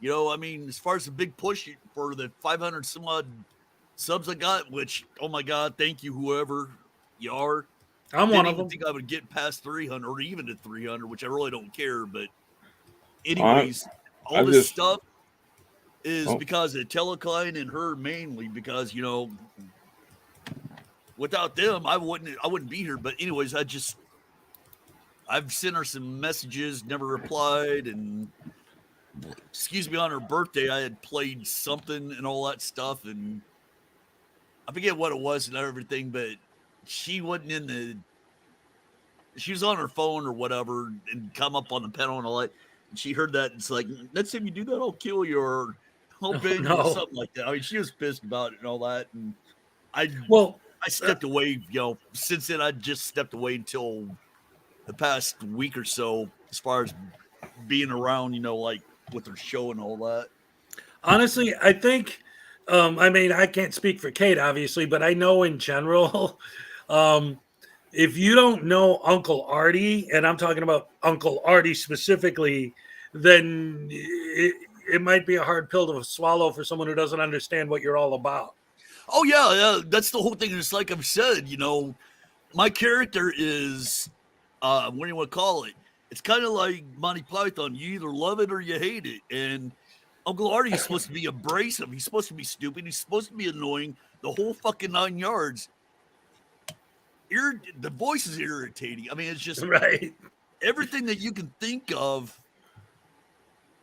As far as the big push for the 500 some odd subs I got, which, oh my God, thank you, whoever you are. I'm one of them. I think I would get past 300 or even to 300, which I really don't care. But anyways, all this stuff is because of Telecline and her mainly because, without them, I wouldn't be here. But anyways, I've sent her some messages, never replied, and on her birthday, I had played something and all that stuff, and I forget what it was and everything, but she wasn't she was on her phone or whatever and come up on the panel and all that, and she heard that, and it's like, next time you do that, I'll kill you or I'll ban you or something like that. I mean, she was pissed about it and all that, and I stepped away, since then I just stepped away until the past week or so as far as being around, like with her show and all that. Honestly, I think, I can't speak for Kate, obviously, but I know in general, if you don't know Uncle Artie, and I'm talking about Uncle Artie specifically, then it might be a hard pill to swallow for someone who doesn't understand what you're all about. Oh, yeah, that's the whole thing. It's like I've said, my character is, what do you want to call it? It's kind of like Monty Python. You either love it or you hate it. And Uncle Artie is supposed to be abrasive. He's supposed to be stupid. He's supposed to be annoying. The whole fucking 9 yards. The voice is irritating. I mean, it's just right. Everything that you can think of.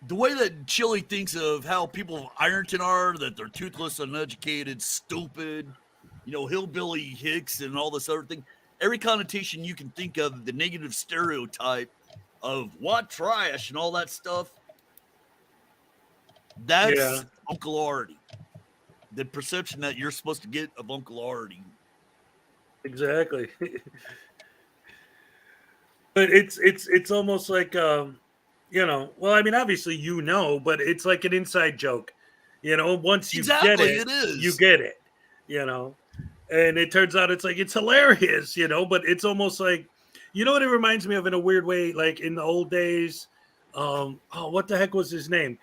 The way that Chili thinks of how people of Ironton are, that they're toothless, uneducated, stupid, hillbilly hicks and all this other thing. Every connotation you can think of, the negative stereotype of what trash and all that stuff. That's Uncle Artie. The perception that you're supposed to get of Uncle Artie. Exactly. But it's almost like obviously but it's like an inside joke. Once you get it, you get it. And it turns out it's hilarious, but it's almost like, what it reminds me of in a weird way, like in the old days. What the heck was his name?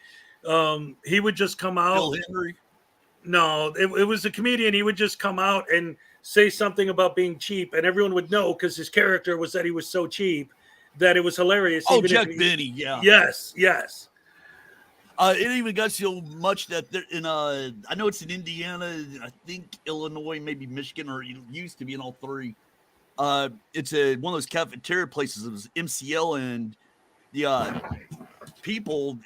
He would just come out. Bill Henry? No, it was a comedian. He would just come out and say something about being cheap, and everyone would know because his character was that he was so cheap that it was hilarious. Oh, Jack Benny, yeah. Yes. It even got so much that they're in I know it's in Indiana, I think Illinois, maybe Michigan, or it used to be in all three. It's one of those cafeteria places. It was MCL, and the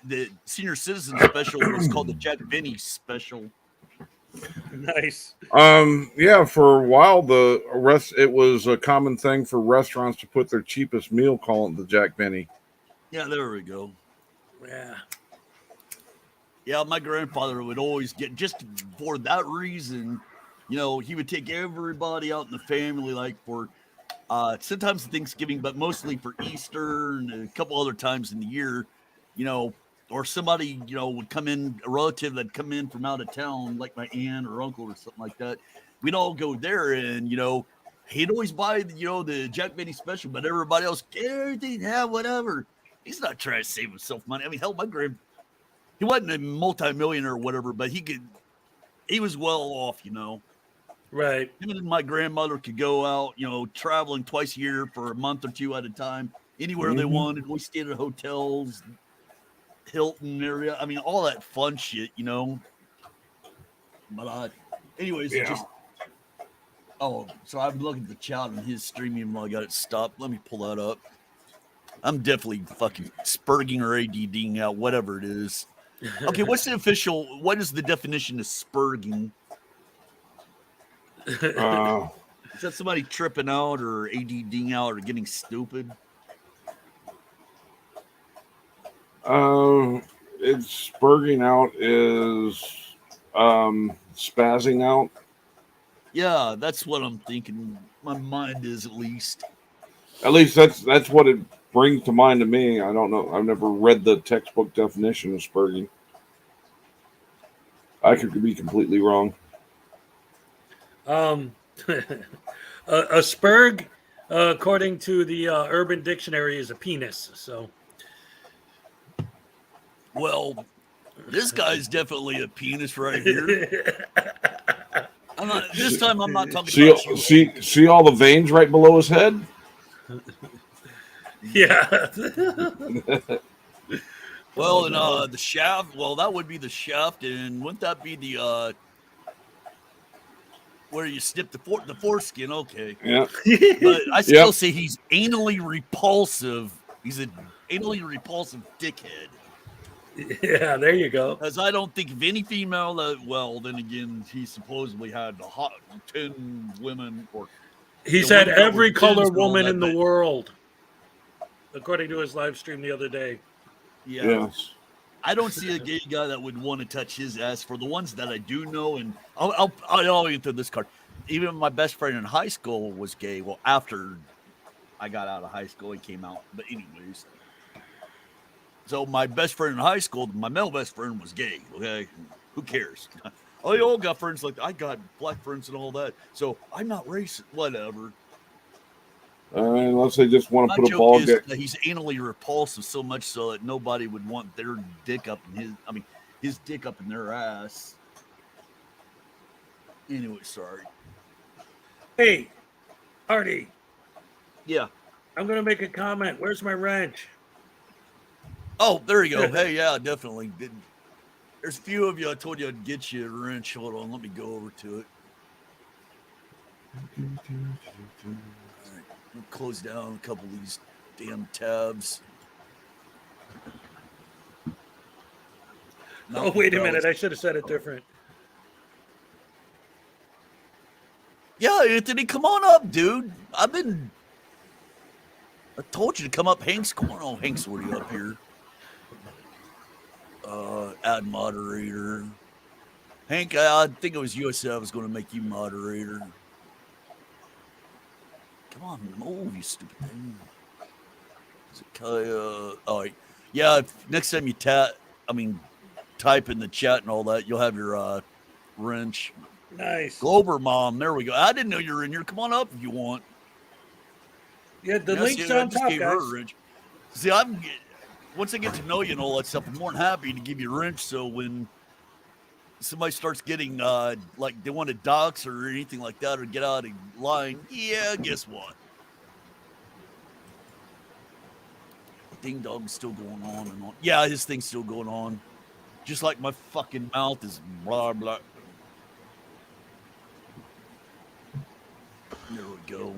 the senior citizen special was called the Jack Benny special. Nice. Yeah, for a while it was a common thing for restaurants to put their cheapest meal, call it the Jack Benny. Yeah, there we go. Yeah. Yeah, my grandfather would always get, just for that reason, he would take everybody out in the family, like for sometimes Thanksgiving, but mostly for Easter and a couple other times in the year, you know, or somebody, would come in, a relative that'd come in from out of town, like my aunt or uncle or something like that. We'd all go there, and he'd always buy the Jack Benny special, but everybody else, everything, yeah, whatever. He's not trying to save himself money. I mean, hell, he wasn't a multimillionaire or whatever, but he was well off, Right. Him and my grandmother could go out, traveling twice a year for a month or two at a time, anywhere they wanted. We stayed at hotels, Hilton area. I mean, all that fun shit, But anyways, Yeah. So I'm looking at the chat and his streaming while I got it stopped. Let me pull that up. I'm definitely fucking spurging or ADDing out, whatever it is. Okay, what is the definition of spurging? Is that somebody tripping out or ADDing out or getting stupid? It's spurging out is spazzing out. Yeah, that's what I'm thinking. My mind is, at least. At least that's what it brings to mind to me. I don't know. I've never read the textbook definition of spurging. I could be completely wrong. A spurg, according to the Urban Dictionary, is a penis. So, well, this guy's definitely a penis right here. This time I'm not talking about you. See all the veins right below his head? Yeah. Well, and the shaft. Well, that would be the shaft, and wouldn't that be the where you snip the foreskin? Okay. Yeah. But I still say he's anally repulsive. He's an anally repulsive dickhead. Yeah, there you go. Because I don't think of any female that. Well, then again, he supposedly had 10 women, or he's had every color tens and all woman that, in the but- world, according to his live stream the other day. Yeah. Yes. I don't see a gay guy that would want to touch his ass. For the ones that I do know, and I'll enter this card. Even my best friend in high school was gay. Well, after I got out of high school, he came out. But anyways, so my best friend in high school, my male best friend, was gay. Okay, who cares? Oh, you all got friends like I got black friends and all that. So I'm not racist. Whatever. Unless they just want My to put a joke ball is game. that he's anally repulsive so much so that nobody would want their dick up in his dick up in their ass. Anyway, sorry. Hey, Artie, Yeah. I'm going to make a comment. Where's my wrench? Oh, there you go. Hey, yeah, definitely. There's a few of you I told you I'd get you a wrench. Hold on, let me go over to it. All right, we'll close down a couple of these damn tabs. Oh, wait a minute. I should have said it different. Yeah, Anthony, come on up, dude. I told you to come up. Hank's going on. Hank's already up here. Add moderator. Hank, I think it was you I said I was going to make you moderator. Come on, move, you stupid thing. Is it Kaya? Oh, yeah. Next time you type in the chat and all that, you'll have your wrench. Nice. Glober Mom, there we go. I didn't know you were in here. Come on up if you want. Yeah, the Yeah, link's see, I on just top, gave her guys. a wrench. See, once I get to know you and all that stuff, I'm more than happy to give you a wrench. So when somebody starts getting like they want to dox or anything like that or get out of line, yeah, guess what? Ding dong's still going on and on. Yeah, his thing's still going on. Just like my fucking mouth is blah blah. There we go.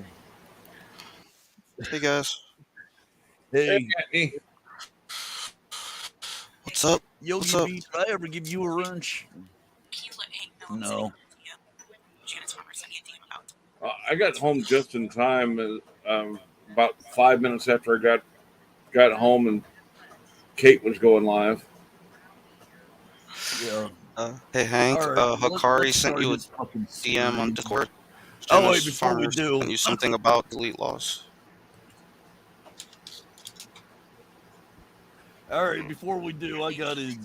Hey guys, Hey, Hey, what's up? Yogi What's up? B, did I ever give you a wrench? No. I got home just in time, about 5 minutes after I got home, and Kate was going live. Yeah. Hey Hank, All right. Hikari Let's sent start you a his fucking DM on story. Discord. Oh wait, Janice before we Farmers do, sent you something about delete laws. all right, before we do, I got a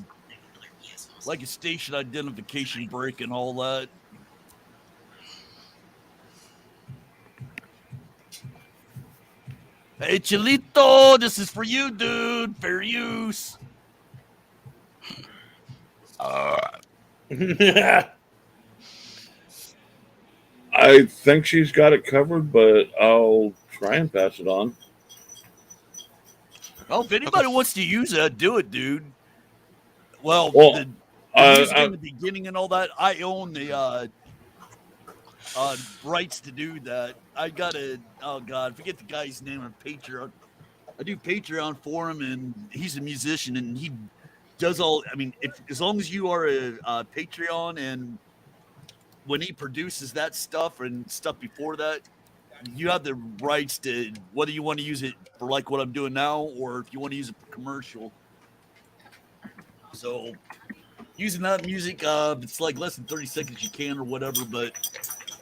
like a station identification break and all that. Hey, Chilito, this is for you, dude. Fair use. I think she's got it covered, but I'll try and pass it on. Well, if anybody wants to use that, do it, dude. Well, Well, the uh, music in the beginning and all that, I own the rights to do that. I got a oh god, forget the guy's name on Patreon. I do Patreon for him, and he's a musician, and he does all. I mean, if as long as you are a Patreon, and when he produces that stuff and stuff before that, you have the rights to whether you want to use it for like what I'm doing now, or if you want to use it for commercial. So using that music, if it's like less than 30 seconds, you can or whatever. But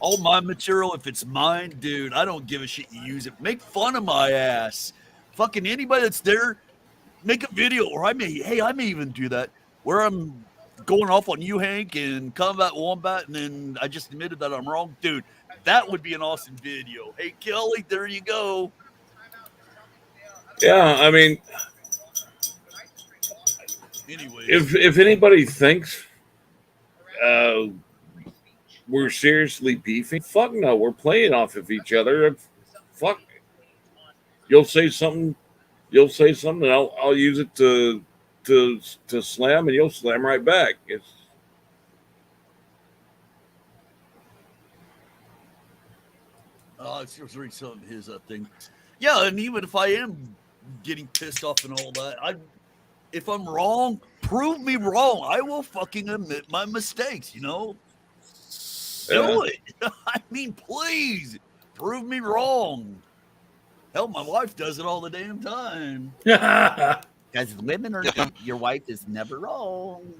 all my material, if it's mine, dude, I don't give a shit. You use it. Make fun of my ass. Fucking anybody that's there, make a video, or I may even do that where I'm going off on you, Hank, and Combat Wombat, and then I just admitted that I'm wrong, dude. That would be an awesome video. Hey, Kelly, there you go. yeah, I mean, Anyways, if anybody thinks uh, we're seriously beefing, fuck no, we're playing off of each other. Fuck, you'll say something, and I'll use it to slam, and you'll slam right back. It's I was reading some of his thing. Yeah, and even if I am getting pissed off and all that, if I'm wrong, prove me wrong. I will fucking admit my mistakes, you know? Do it. I mean, please prove me wrong. Hell, my wife does it all the damn time. Because women are, Yeah. your wife is never wrong.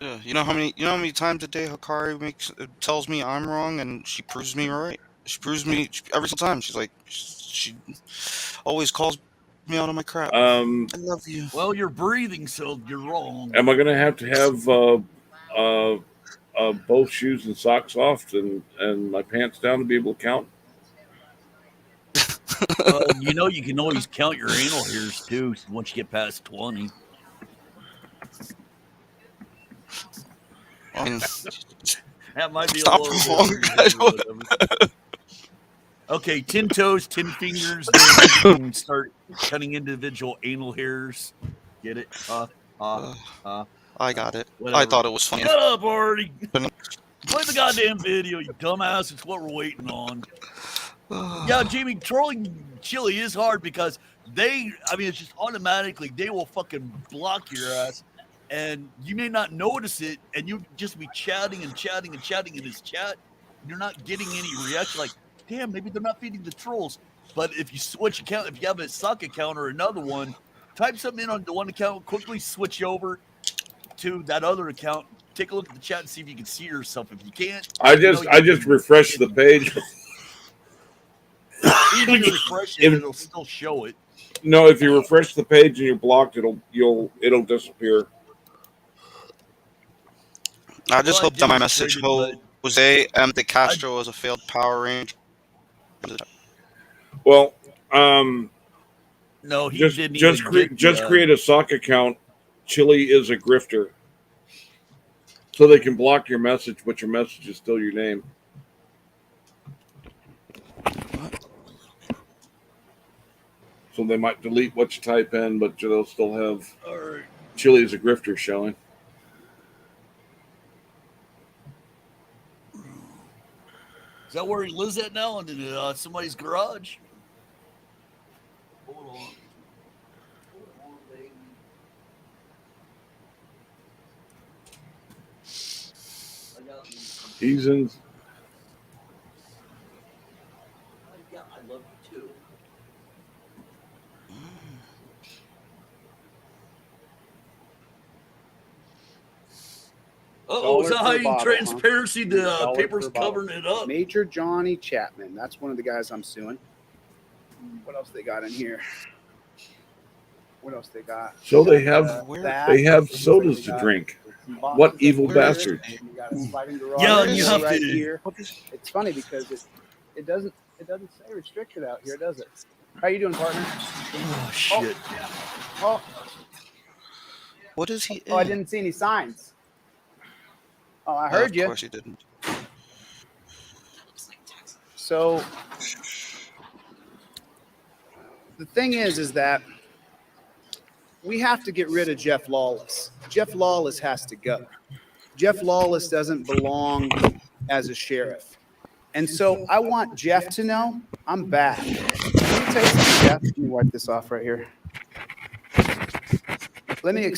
Yeah, you know how many times a day Hikari tells me I'm wrong, and she proves me right. She proves me every single time. She's like, she always calls me out on my crap. I love you. Well, you're breathing, so you're wrong. am I going to have both shoes and socks off and my pants down to be able to count? You know, you can always count your anal hairs too once you get past 20. I mean, That might be stop a for little longer, bit guys. or whatever. Okay, 10 toes, 10 fingers. Then you can start cutting individual anal hairs. Get it? I got it. Whatever. I thought it was funny. Shut up, Artie. Play the goddamn video, you dumbass. It's what we're waiting on. Yeah, Jamie, trolling Chili is hard because it's just automatically, they will fucking block your ass. And you may not notice it, and you just be chatting and chatting and chatting in his chat. You're not getting any reaction. Like, damn, maybe they're not feeding the trolls. But if you switch account, if you have a sock account or another one, type something in on the one account, quickly switch over to that other account. Take a look at the chat and see if you can see yourself. If you can't, I just refreshed the page. Even if you refresh it, it'll still show it. No, if you refresh the page and you're blocked, it'll disappear. I just hope that my message, demonstrated, Jose M. De Castro, is a failed Power Ranger. Well, No, he just didn't just even create get just create a sock account. Chili is a grifter, so they can block your message, but your message is still your name. So they might delete what you type in, but they'll still have All right. Chili is a grifter showing. Is that where he lives at now? In somebody's garage? Hold on. Hold on, baby. I got me. He's in. Yeah, I love you too. Uh-oh, is $1 that per hiding bottle, huh? transparency? The $1 paper's per bottle. covering it up. Major Johnny Chapman. That's one of the guys I'm suing. What else they got in here? What else they got? So they have that. they have Looks like sodas they to got drink. some boxes What of evil beer. bastards! You got a sliding garage Yeah, and you door have right to- here. It's funny because it doesn't say restricted out here, does it? How you doing, partner? Oh, shit. Oh, What is he? I in? didn't see any signs. Oh, I Oh, heard of you. course he didn't. So the thing is that we have to get rid of Jeff Lawless. Jeff Lawless has to go. Jeff Lawless doesn't belong as a sheriff. And so I want Jeff to know I'm back. Let me tell you something, Jeff. Let me wipe this off right here. Let me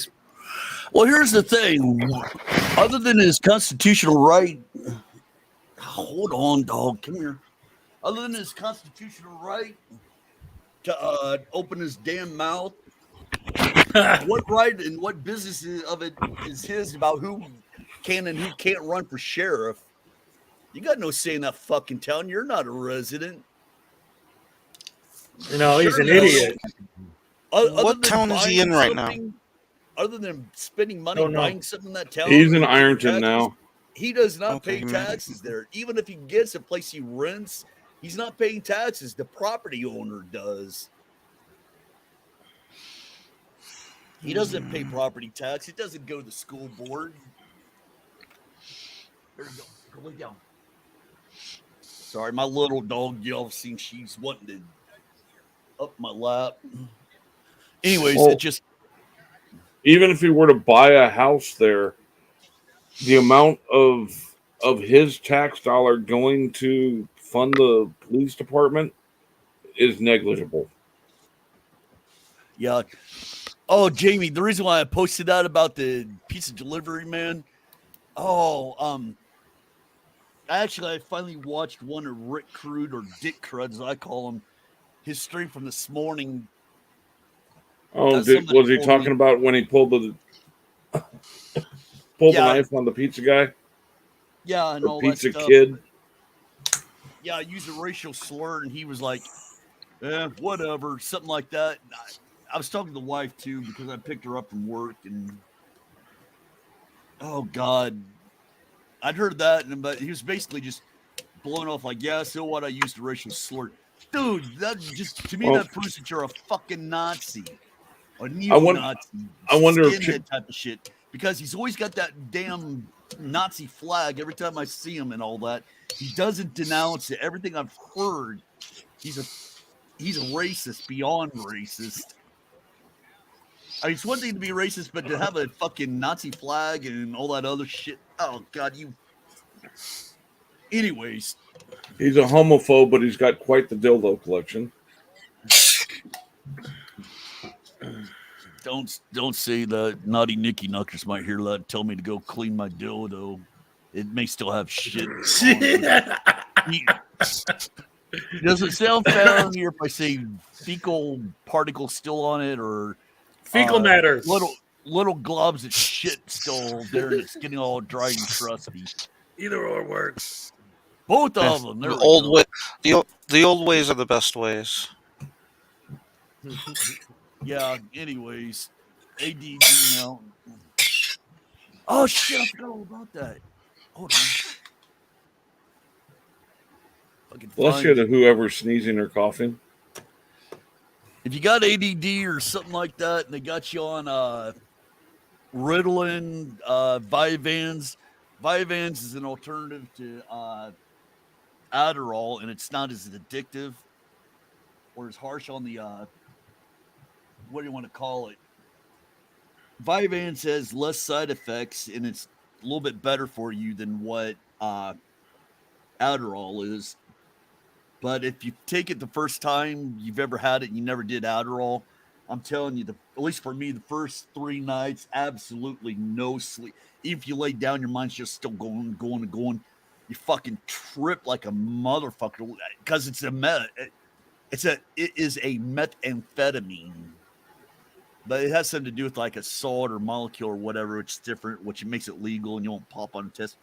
Well, here's the thing. Other than his constitutional right, hold on, dog. Come here. Other than his constitutional right to open his damn mouth, what right and what business of it is his about who can and who can't run for sheriff? You got no say in that fucking town. You're not a resident. No, he's an Sure, no. idiot. Other What than town is he buying in right now? something, other than spending money Don't know. buying something in that town, He's in or paying Ironton taxes, now. he does not Okay, pay man. taxes there. Even if he gets a place he rents, he's not paying taxes. The property owner does. He doesn't pay property tax. It doesn't go to the school board. There you go. Go lay down. Sorry, my little dog, y'all seen she's wanting to up my lap. Anyways, Well, it just Even if he were to buy a house there, the amount of his tax dollar going to fund the police department is negligible. yeah. Oh, Jamie, the reason why I posted that about the pizza delivery man. Oh, I finally watched one of Rick Crude or Dick Crud, as I call him, his stream from this morning. Oh, Somebody was he told talking me- about when he pulled the Yeah. knife on the pizza guy Yeah, and or all pizza that stuff. kid? Yeah, I used a racial slur, and he was like, whatever, something like that. And I was talking to the wife too because I picked her up from work, and oh god, I'd heard that, but he was basically just blowing off like, yeah, so what? I used a racial slur, dude. That just to me Well- that proves that you're a fucking Nazi, a I neo-Nazi, wonder if skinhead type of shit. Because he's always got that damn Nazi flag every time I see him and all that. He doesn't denounce it. Everything I've heard, he's a racist beyond racist. I mean, it's one thing to be racist, but to have a fucking Nazi flag and all that other shit. Oh god, you. Anyways, He's a homophobe, but he's got quite the dildo collection. don't say that. Naughty Nicky Knuckers might hear that and tell me to go clean my dildo. It may still have shit. On it. Does it sound funnier if I say fecal particles still on it, or Fecal matter. little globs of shit still there, and it's getting all dry and crusty? Either or works. Both of them. There The we old go. way, the old ways are the best ways. Yeah. Anyways, ADD now. Oh shit! I forgot all about that. Hold on. Fucking Bless find you it. to whoever's sneezing or coughing. If you got ADD or something like that, and they got you on Ritalin, Vyvanse. Vyvanse is an alternative to Adderall, and it's not as addictive or as harsh on the what do you want to call it? Vyvanse has less side effects, and it's a little bit better for you than what Adderall is. But if you take it the first time you've ever had it and you never did Adderall, I'm telling you, at least for me, the first 3 nights, absolutely no sleep. Even if you lay down, your mind's just still going, going, and going. You fucking trip like a motherfucker because it's it is a methamphetamine, but it has something to do with like a salt or molecule or whatever, which is different, which makes it legal and you won't pop on a test.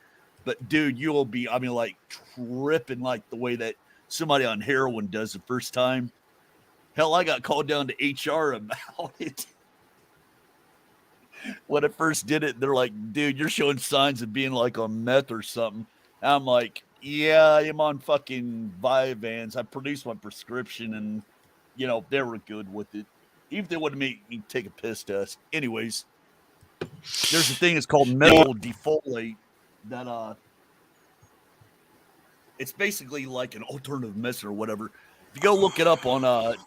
But dude, you will be, I mean, like tripping like the way that somebody on heroin does the first time. Hell, I got called down to HR about it. When I first did it, they're like, dude, you're showing signs of being like on meth or something. And I'm like, yeah, I'm on fucking Vyvanse. I produced my prescription and, they were good with it. Even if they wouldn't make me take a piss test. Anyways, there's a thing that's called methyl defolate that, it's basically like an alternative medicine or whatever. If you go look it up on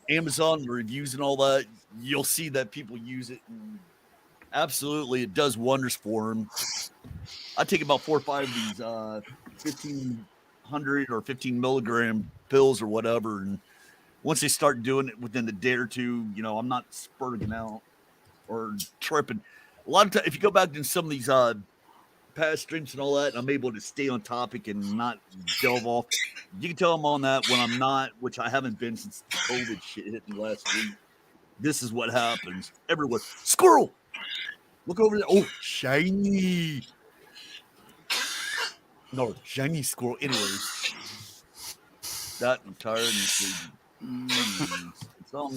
Amazon, the reviews and all that, you'll see that people use it. And absolutely, it does wonders for them. I take about 4 or 5 of these 1,500 or 15 milligram pills or whatever. And once they start doing it within a day or two, I'm not spurting out or tripping. A lot of times, if you go back to some of these past streams and all that, and I'm able to stay on topic and not delve off. You can tell I'm on that when I'm not, which I haven't been since the COVID shit hit me last week. This is what happens everywhere. Squirrel! Look over there. Oh, shiny. No, shiny squirrel. Anyways, that I'm tired and sleepy.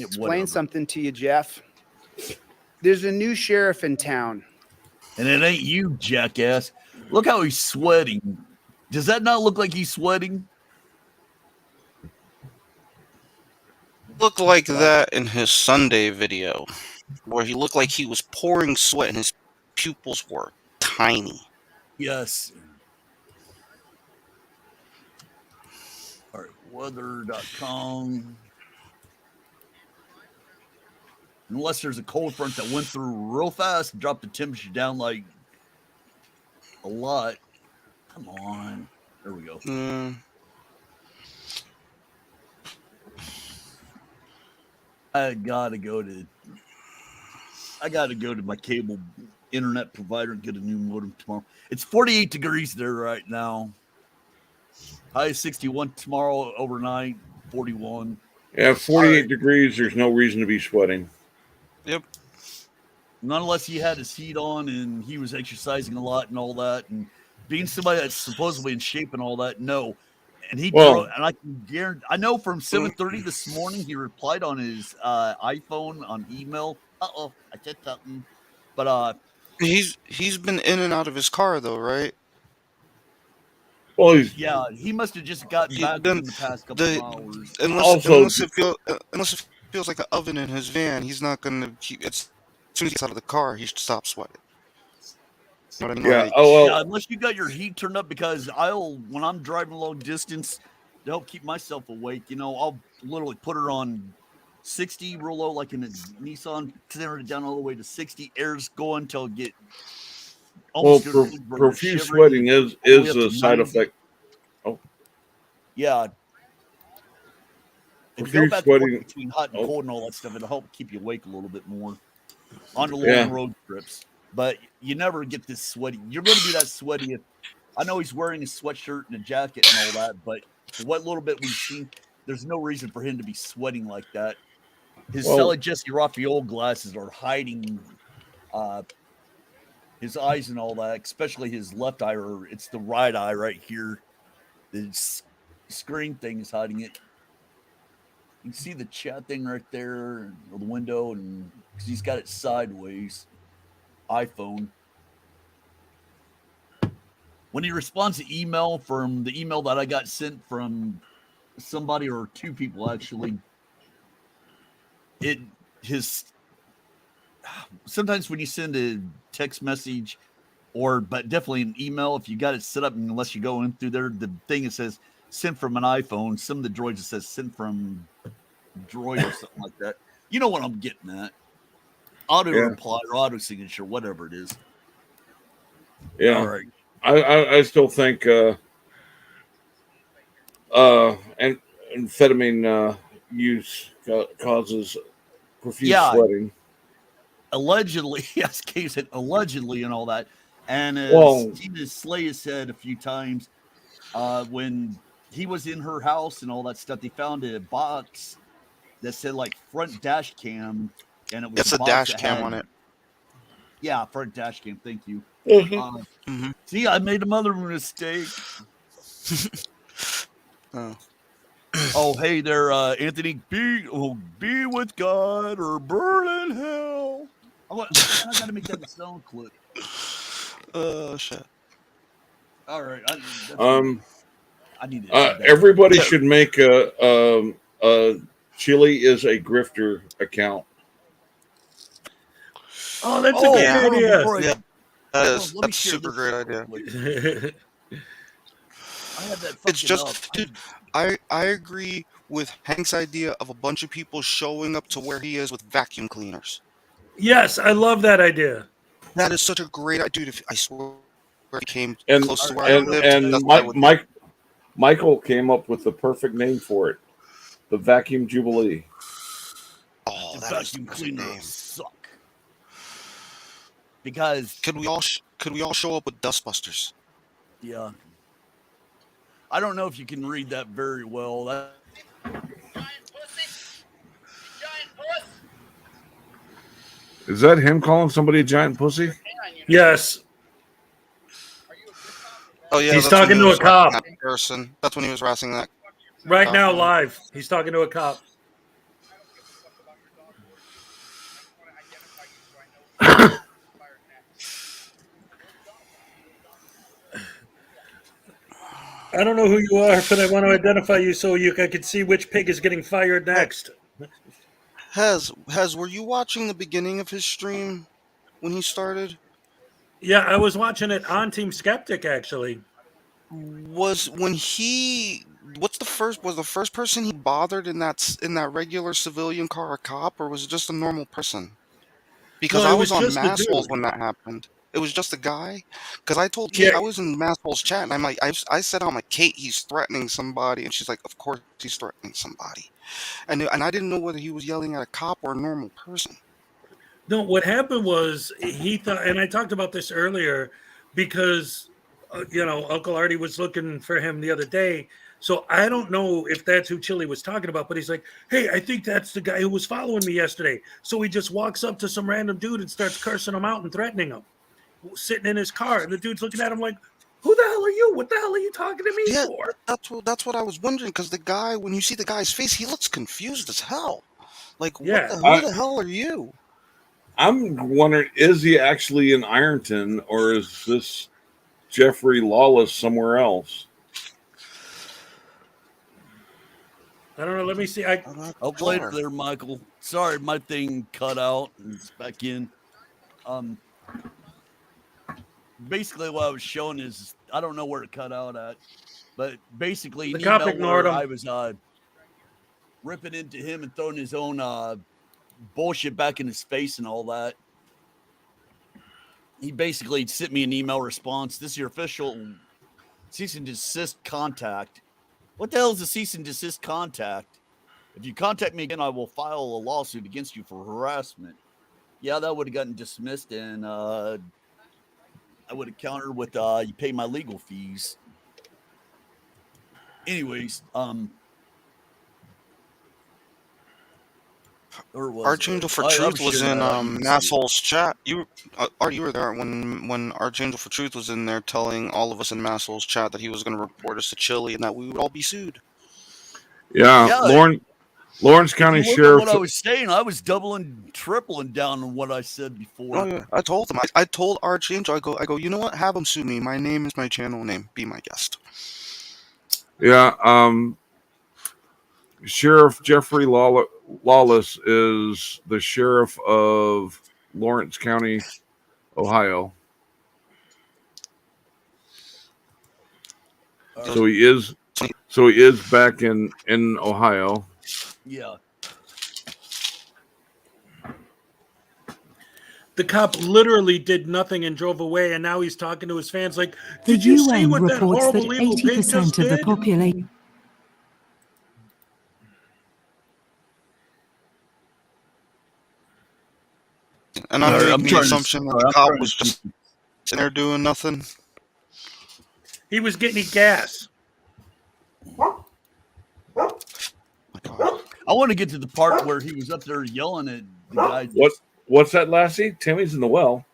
Explain something to you, Jeff. There's a new sheriff in town. And it ain't you, jackass. Look how he's sweating. Does that not look like he's sweating? Looked like that in his Sunday video, where he looked like he was pouring sweat and his pupils were tiny. Yes. All right, weather.com. Unless there's a cold front that went through real fast and dropped the temperature down like a lot. Come on. There we go. I gotta go to my cable internet provider and get a new modem tomorrow. It's 48 degrees there right now. High 61 tomorrow overnight, 41. Yeah, 48 degrees. There's no reason to be sweating. Yep. Not unless he had his heat on and he was exercising a lot and all that, and being somebody that's supposedly in shape and all that. No, and and I can guarantee. I know from 7:30 this morning he replied on his iPhone on email. I said something, but he's been in and out of his car though, right? Well, he must have just gotten back in the past couple of hours. Unless it feels like an oven in his van, he's not gonna keep. As soon as he gets out of the car, he should stop sweating. You know what I mean? Yeah. Yeah, unless you got your heat turned up, because when I'm driving long distance to help keep myself awake, I'll literally put her on 60 real low, like in a Nissan, turn it down all the way to 60. Air's going till it get almost. Profuse sweating is a side effect. Oh, yeah. If you go back and forth between hot and cold and all that stuff, it'll help keep you awake a little bit more on the long road trips. But you never get this sweaty. You're going to be that sweaty. I know he's wearing a sweatshirt and a jacket and all that, but for what little bit we've seen, there's no reason for him to be sweating like that. His Sally Jesse Raphael glasses are hiding his eyes and all that, especially his left eye, or it's the right eye right here. The screen thing is hiding it. You can see the chat thing right there, or the window, and because he's got it sideways. iPhone. When he responds to email from the email that I got sent from somebody or 2 people actually, sometimes when you send a text message but definitely an email, if you got it set up, and unless you go in through there, the thing that says sent from an iPhone, some of the droids it says sent from droid or something like that. You know what I'm getting at. Auto reply or auto signature, whatever it is. Yeah. All right. I still think and amphetamine use causes profuse Yeah. sweating. Allegedly, yes, Kay said allegedly and all that. And as Well- Tina Slay has said a few times, when he was in her house and all that stuff, they found a box that said like front dash cam, and it was It's a a box dash that cam had, on it. yeah, front dash cam. Thank you. Mhm. See, I made another mistake. Oh. Oh, hey there, Anthony. Be with God or burn in hell. I got to make that a sound clip. Oh shit. All right, I need to add that. Everybody Yeah. should make a Chili is a grifter account. Oh, that's a great yeah. hold on, idea. before I- Yeah. let me That's share super this great real idea. quick. I had that fucking It's just, up. dude. I agree with Hank's idea of a bunch of people showing up to where he is with vacuum cleaners. Yes, I love that idea. That is such a great idea, dude. If I swear, if he came And close to where I and lived, and that's what I would do. Michael came up with the perfect name for it, the Vacuum Jubilee. Oh, The that is the vacuum perfect cleaner name. suck. Because Could we all show up with dustbusters? yeah, I don't know if you can read that very well. That, Is that him calling somebody a giant pussy? Yes. Oh yeah, He's that's when talking he to a was cop. harassing that person. That's when he was harassing that. Right now, Cop. live. He's talking to a cop. I don't know who you are, but I want to identify you so I can see which pig is getting fired next. Hez, were you watching the beginning of his stream when he started? Yeah, I was watching it on Team Skeptic, actually. Was when he was the first person he bothered in that regular civilian car a cop, or was it just a normal person? Because No, I it was was on just the Massholes dude. when that happened. It was just a guy. Because I told Kate, Yeah. I was in Massholes chat, and I'm like, I said, I'm like, Kate, he's threatening somebody, and she's like, of course he's threatening somebody, and I didn't know whether he was yelling at a cop or a normal person. No, what happened was he thought, and I talked about this earlier because, Uncle Artie was looking for him the other day. So I don't know if that's who Chili was talking about, but he's like, hey, I think that's the guy who was following me yesterday. So he just walks up to some random dude and starts cursing him out and threatening him, sitting in his car. And the dude's looking at him like, who the hell are you? What the hell are you talking to me Yeah, for? that's what I was wondering. Because the guy, when you see the guy's face, he looks confused as hell. Like, Yeah. who the hell are you? I'm wondering, is he actually in Ironton, or is this Jeffrey Lawless somewhere else? I don't know. Let me see. oh, later there, Michael. Sorry, my thing cut out and it's back in. Basically, what I was showing is I don't know where it cut out at, but basically, The an cop email ignored where him. I was ripping into him and throwing his own bullshit back in his face and all that. He basically sent me an email response. This is your official cease and desist contact. What the hell is a cease and desist contact? If you contact me again, I will file a lawsuit against you for harassment. Yeah, that would have gotten dismissed, and I would have countered with you pay my legal fees. Anyways, Archangel for I Truth was in sharing that. Masshole's chat. Art, you were there when Archangel for Truth was in there telling all of us in Masshole's chat that he was going to report us to Chile and that we would all be sued. Yeah. Lawrence County if you look Sheriff. at what I was saying, I was doubling, tripling down on what I said before. Oh yeah, I told him. I told Archangel. I go. You know what? Have him sue me. My name is my channel name. Be my guest. Yeah. Sheriff Jeffrey Lawless is the sheriff of Lawrence County, Ohio. So he is back in Ohio. Yeah. The cop literally did nothing and drove away, and now he's talking to his fans like, did you see what that horrible evil pig just did? The population. And I'm Sorry, making the trying to. assumption that Sorry, the I'm cop trying was to just sitting there doing nothing. He was getting gas. My God. I want to get to the part where he was up there yelling at the guy. What's that, Lassie? Timmy's in the well.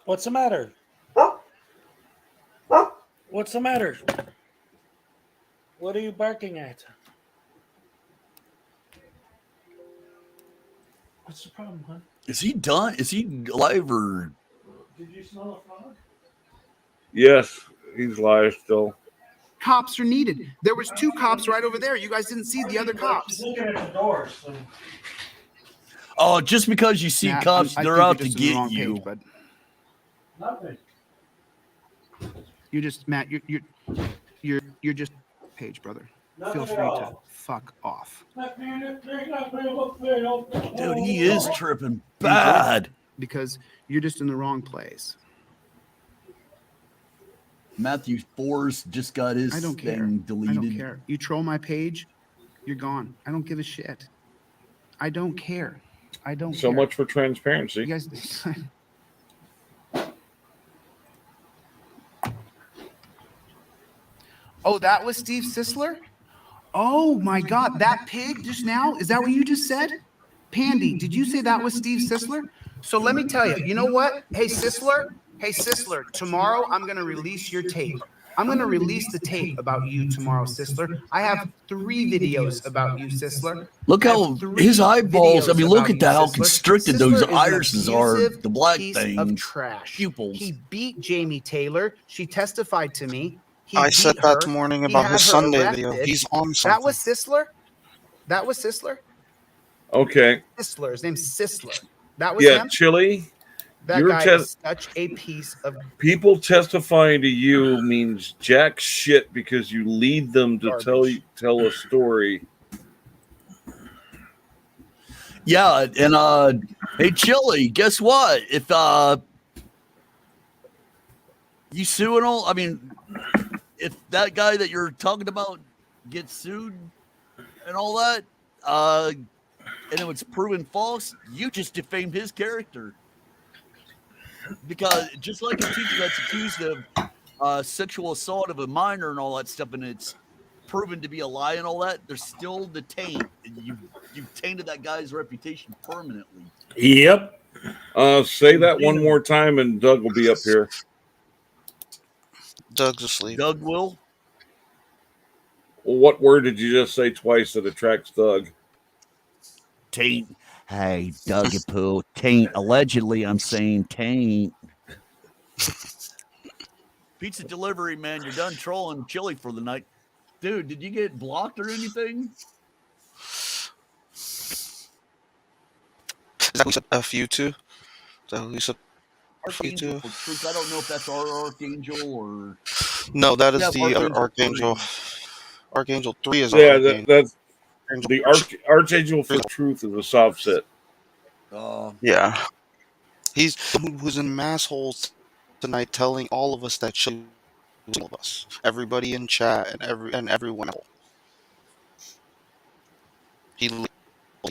What's the matter? What's the matter? What are you barking at? What's the problem, hon? Is he done? Is he alive or? Did you smell a frog? Yes, he's live still. Cops are needed. There was 2 cops right over there. You guys didn't see the other She's cops. looking at the doors. So. Oh, just because you see Matt, cops, I they're think out you're to just in the get wrong you. page, bud. Nothing. You just, Matt, you're just page, brother. Feel free to fuck off. Dude, he is tripping bad. Because you're just in the wrong place. Matthew Forrest just got his I don't care. thing deleted. I don't care. You troll my page, you're gone. I don't give a shit. I don't care. I don't So care. much for transparency. You guys. Oh, that was Steve Sisler? Oh my God, that pig just now? Is that what you just said? Pandy, did you say that was Steve Sisler? So let me tell you, you know what? Hey, Sisler, tomorrow I'm going to release your tape. I'm going to release the tape about you tomorrow, Sisler. I have 3 videos about you, Sisler. Look how his eyeballs. I mean, look at that. How constricted those irises are. The black thing. Of trash. Pupils. He beat Jamie Taylor. She testified to me. I said that morning about his Sunday video. He's on something. That was Sisler? That was Sisler? Okay. Sisler. His name's Sisler. That was Yeah, him? Chili. That guy is such a piece of people testifying to you means jack shit because you lead them to tell a story. Yeah, and hey Chili, guess what? If you suing all, I mean, if that guy that you're talking about gets sued and all that, and it was proven false, you just defamed his character. Because just like a teacher that's accused of sexual assault of a minor and all that stuff, and it's proven to be a lie and all that, there's still the taint. You've tainted that guy's reputation permanently. Yep. Say that one more time, and Doug will be up here. Doug's asleep. Doug will. Well, what word did you just say twice that attracts Doug? Taint. Hey, Dougapoo. Taint. Allegedly, I'm saying taint. Pizza delivery, man. You're done trolling Chili for the night. Dude, did you get blocked or anything? Is that who said FU2? Is that who you said Archangel for Truth. I don't know if that's our Archangel or... No, that is the Archangel Archangel. 3. Archangel 3 is Yeah, that's Archangel. the Archangel for Truth is a soft set. Yeah. He's who's in mass holes tonight telling all of us that Chili was all of us. Everybody in chat and everyone else. He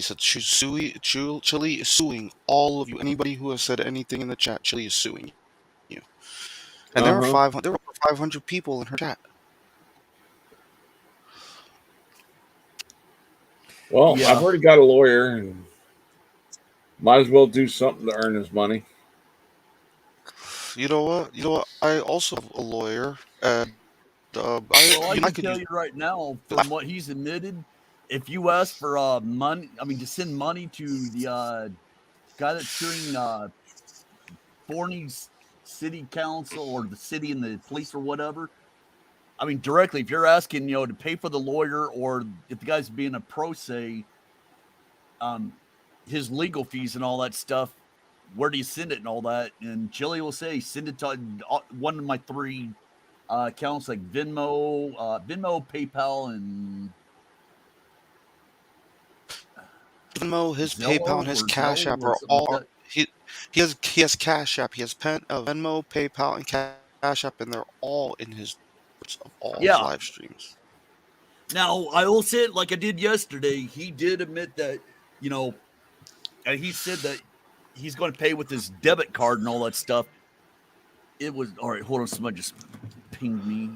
said Chili is suing all of you. Anybody who has said anything in the chat, Chili is suing you. And there were 500 people in her chat. Well, yeah. I've already got a lawyer, and might as well do something to earn his money. You know what? I also have a lawyer, and I can tell you right now, from what he's admitted, if you ask for money, I mean, to send money to the guy that's suing Forney's city council or the city and the police or whatever, I mean, directly, if you're asking, to pay for the lawyer, or if the guy's being a pro se, his legal fees and all that stuff, where do you send it and all that? And Chili will say, send it to one of my 3 accounts, like Venmo, PayPal, and Venmo, his Zello, PayPal, and his Cash App are all. Like he has Cash App, he has Venmo, PayPal, and Cash App, and they're all in his of all his live streams. Now, I will say it like I did yesterday. He did admit that, he said that he's going to pay with his debit card and all that stuff. It was all right. Hold on, somebody just pinged me.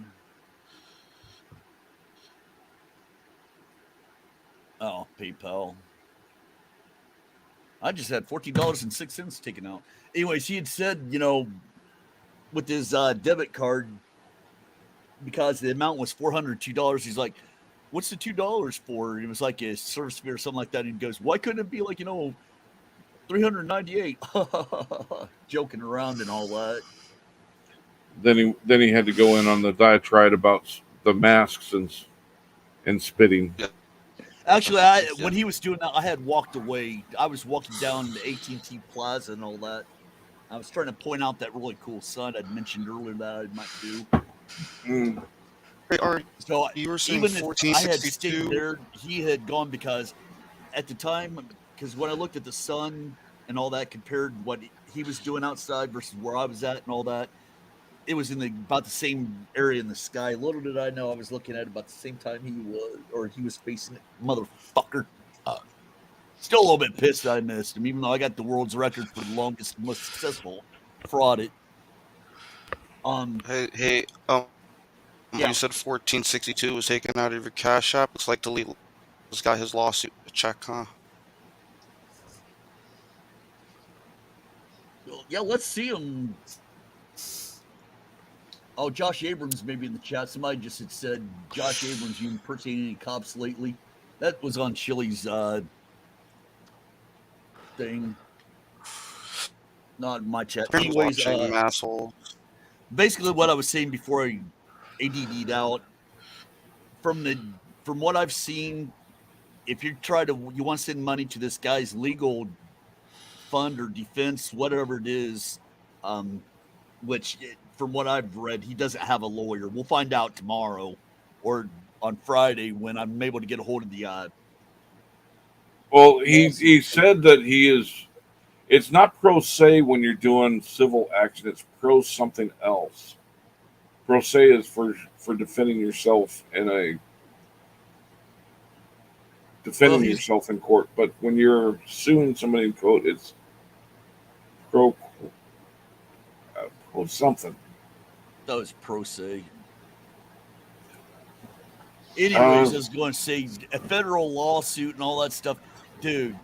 Oh, PayPal. I just had $14.06 taken out. Anyways, he had said, with his debit card, because the amount was $402, he's like, "What's the $2 for?" And it was like a service fee or something like that. And he goes, "Why couldn't it be like $398?" Joking around and all that. Then he had to go in on the diatribe about the masks and spitting. Yeah. Actually, when he was doing that, I had walked away. I was walking down the AT&T Plaza and all that. I was trying to point out that really cool sign I'd mentioned earlier that I might do. Mm. Hey, Art, So you were saying even if I had stayed 1462. there, he had gone because at the time, because when I looked at the sun and all that, compared what he was doing outside versus where I was at and all that, it was in about the same area in the sky. Little did I know I was looking at about the same time he was, or he was facing it. Motherfucker. Still a little bit pissed that I missed him, even though I got the world's record for the longest, most successful fraud. Hey, Yeah. you said 1462 was taken out of your Cash App. Looks like Delete has got his lawsuit check, huh? Yeah, let's see him. Oh, Josh Abrams maybe in the chat. Somebody just had said, "Josh Abrams, you impersonating any cops lately?" That was on Chili's thing, not in my chat. Apparently Anyways, watching asshole. basically what I was saying before I ADD'd out, from what I've seen, if you want to send money to this guy's legal fund or defense, whatever it is, which from what I've read, he doesn't have a lawyer. We'll find out tomorrow or on Friday when I'm able to get a hold of the Well, he lawsuit. said that he is. It's not pro se when you're doing civil action. It's pro something else. Pro se is for defending yourself He's yourself in court. But when you're suing somebody in court, it's pro pro something. that was pro se. Uh, Anyways, I was going to say a federal lawsuit and all that stuff, dude.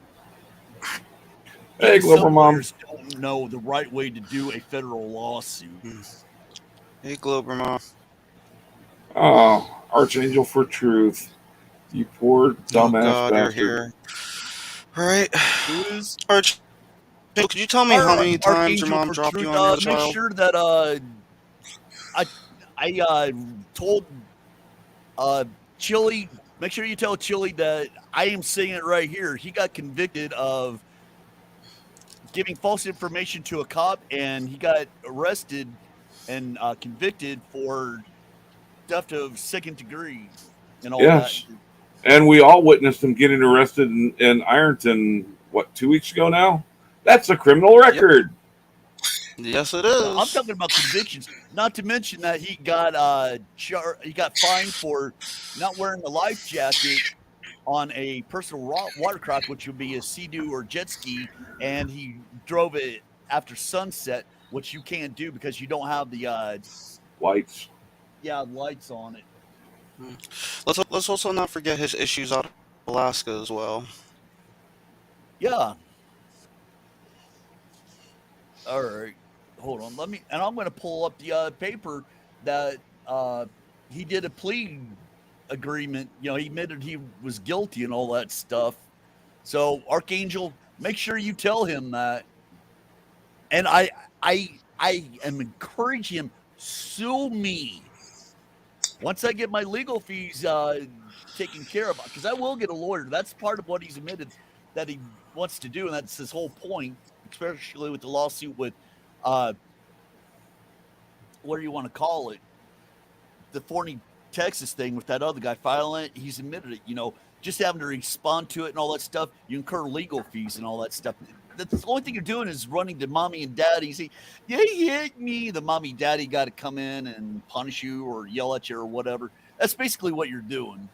hey, Even Glover some Mom. lawyers don't know the right way to do a federal lawsuit. Hey, Glober Mom. Oh, Archangel for Truth. You poor Oh dumbass God, you're bastard. here. All right, Who is Arch. Could you tell me how many times your Archangel mom for dropped you Truth? on me as a Make child? sure that I told Chili. Make sure you tell Chili that I am saying it right here. He got convicted of giving false information to a cop, and he got arrested and convicted for theft of second degree and all that. Yes. And we all witnessed him getting arrested in Ironton, 2 weeks ago now? That's a criminal Yep. record. Yes, it I'm is. talking about convictions. Not to mention that he got he got fined for not wearing a life jacket on a personal watercraft, which would be a sea-doo or jet ski, and he drove it after sunset, which you can't do because you don't have the Lights. lights on it. Let's also not forget his issues out of Alaska as well. Yeah. All right. Hold on. I'm going to pull up the paper that he did a plea agreement. He admitted he was guilty and all that stuff. So, Archangel, make sure you tell him that. And I am encouraging him, sue me once I get my legal fees taken care of, because I will get a lawyer. That's part of what he's admitted that he wants to do, and that's his whole point, especially with the lawsuit with what do you want to call it? The Forney, Texas thing with that other guy filing it. He's admitted it. Just having to respond to it and all that stuff. You incur legal fees and all that stuff. That's the only thing you're doing is running to mommy and daddy. Say, yeah, he hit me. The mommy, daddy got to come in and punish you or yell at you or whatever. That's basically what you're doing.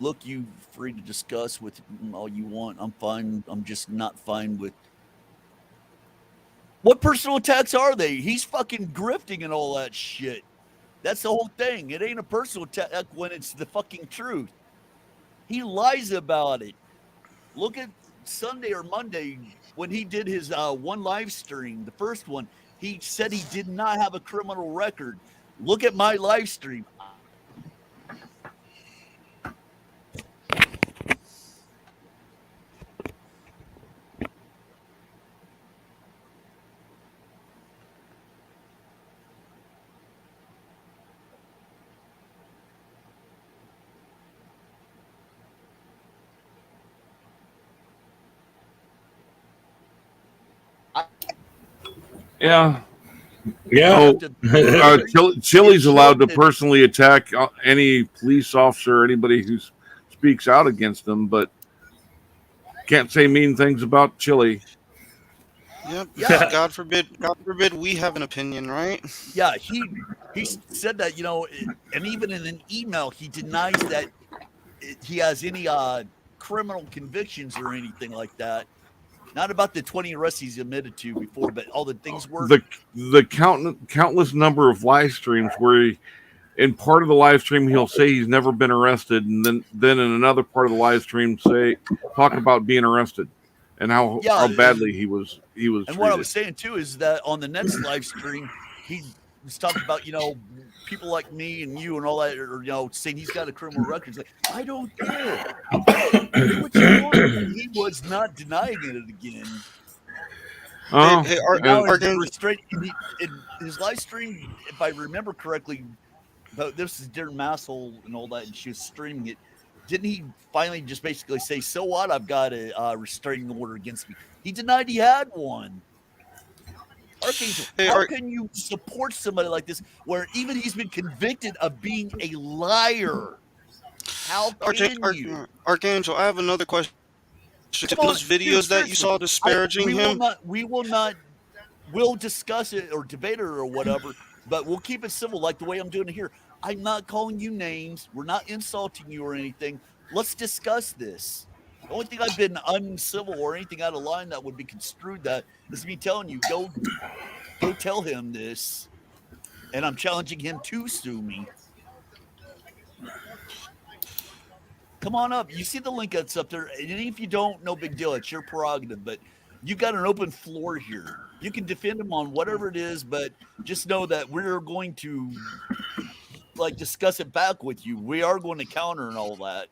look, you free to discuss with all you want. I'm fine. I'm just not fine with what personal attacks are they? He's fucking grifting and all that shit. That's the whole thing. It ain't a personal attack when it's the fucking truth. He lies about it. Look at Sunday or Monday when he did his one live stream, the first one. He said he did not have a criminal record. Look at my live stream. Yeah. Yeah. Chili's allowed to personally attack any police officer or anybody who speaks out against them, but can't say mean things about Chili. Yep. Yeah. God forbid we have an opinion, right? Yeah, he said that, you know, and even in an email, he denies that he has any criminal convictions or anything like that. Not about the 20 arrests he's admitted to before, but all the things were the countless number of live streams where he, in part of the live stream he'll say he's never been arrested, and then in another part of the live stream talk about being arrested and how badly he was. And treated. What I was saying too is that on the next live stream, he was talking about, you know, people like me and you and all that, or, you know, saying he's got a criminal record. He's like, I don't care. Do what you want. He was not denying it again. In his live stream, if I remember correctly, but this is during Massel and all that, and she was streaming it. Didn't he finally just basically say, "So what? I've got a restraining order against me"? He denied he had one. Archangel, how can you support somebody like this, where even he's been convicted of being a liar? How can you? Archangel, I have another question. Those videos that you saw disparaging him. We'll discuss it or debate it or whatever, but we'll keep it civil like the way I'm doing it here. I'm not calling you names. We're not insulting you or anything. Let's discuss this. The only thing I've been uncivil or anything out of line that would be construed that is me telling you, go tell him this. And I'm challenging him to sue me. Come on up. You see the link that's up there. And if you don't, no big deal. It's your prerogative. But you got an open floor here. You can defend him on whatever it is, but just know that we're going to discuss it back with you. We are going to counter and all that.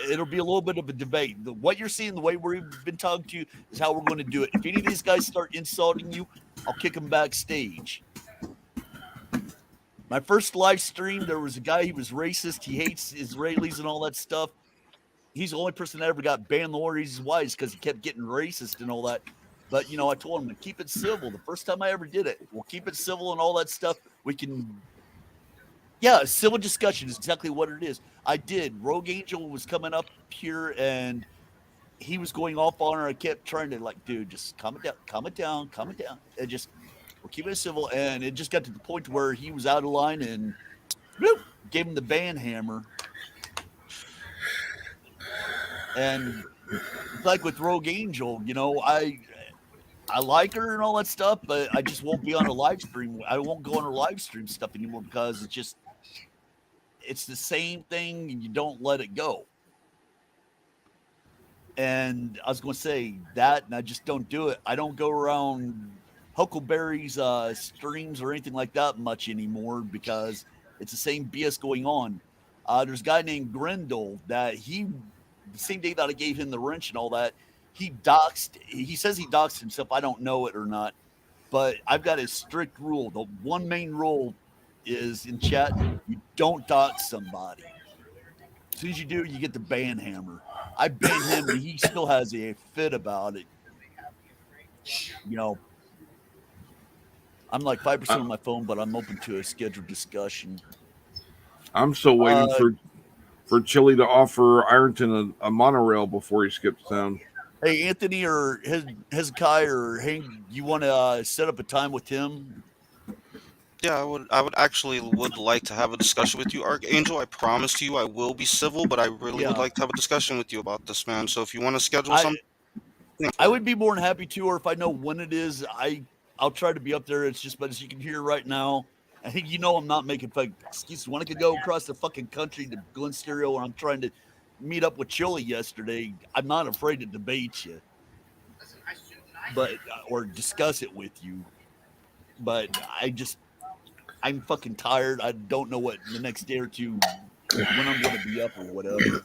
It'll be a little bit of a debate. What you're seeing, the way we've been talking to you, is how we're going to do it. If any of these guys start insulting you, I'll kick them backstage. My first live stream, there was a guy, he was racist. He hates Israelis and all that stuff. He's the only person that ever got banned the Lord reasons why is because he kept getting racist and all that. But, you know, I told him to keep it civil. The first time I ever did it, we'll keep it civil and all that stuff. We can, civil discussion is exactly what it is. I did. Rogue Angel was coming up here and he was going off on her. I kept trying to dude, just calm it down. And just, we're keeping it civil. And it just got to the point where he was out of line and gave him the ban hammer. And like with Rogue Angel, you know, I like her and all that stuff, but I just won't be on a live stream. I won't go on her live stream stuff anymore because it's the same thing and you don't let it go. And I was going to say that, and I just don't do it. I don't go around Huckleberry's streams or anything like that much anymore because it's the same BS going on. There's a guy named Grendel that the same day that I gave him the wrench and all that, he says he doxed himself. I don't know it or not, but I've got a strict rule. The one main rule is in chat, you don't dox somebody. As soon as you do, you get the ban hammer. I banned him and he still has a fit about it. You know, I'm like 5% on my phone, but I'm open to a scheduled discussion. I'm still waiting for Chili to offer Ironton a monorail before he skips town. Hey, Anthony or Hezekiah or Hank, you want to set up a time with him? Yeah, I would actually would like to have a discussion with you, Archangel. I promise you I will be civil, but I really would Yeah, like to have a discussion with you about this, man. So if you want to schedule I something I for it. would be more than happy to, or if I know when it is, I'll try to be up there. It's just, but as you can hear right now, I think I'm not making fake excuses. When I could go across the fucking country to Glen Stereo, and I'm trying to meet up with Chili yesterday, I'm not afraid to debate you, but or discuss it with you. But I'm fucking tired. I don't know what the next day or two when I'm going to be up or whatever.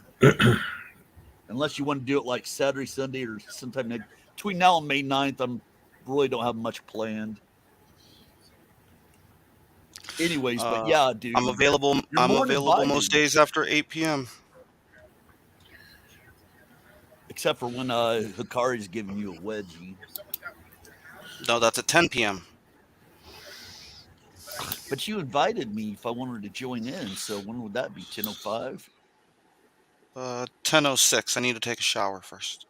Unless you want to do it like Saturday, Sunday, or sometime next, between now and May 9th, I'm really don't have much planned. Anyways, but Uh, yeah, dude, I'm available. you're I'm more than available most invited, days after 8 p.m. except for when Hikari's giving you a wedgie. No, that's at 10 p.m. But you invited me if I wanted to join in. So when would that be? 10:05. 10:06. I need to take a shower first.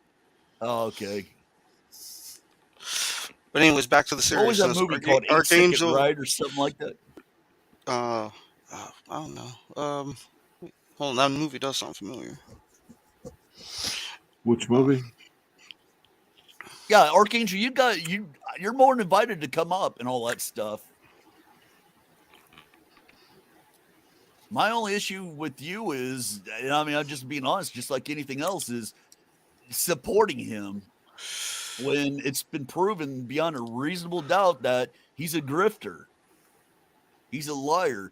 Oh, okay. But anyways, back to the What was that seriousness. movie called? 8 Second Archangel. Ride or something like that? Uh, I don't know. Hold on, that movie does sound familiar. Which Uh, movie? Yeah, Archangel, you're more than invited to come up and all that stuff. My only issue with you is, and I mean, I'm just being honest, just like anything else, is supporting him when it's been proven beyond a reasonable doubt that he's a grifter. He's a liar.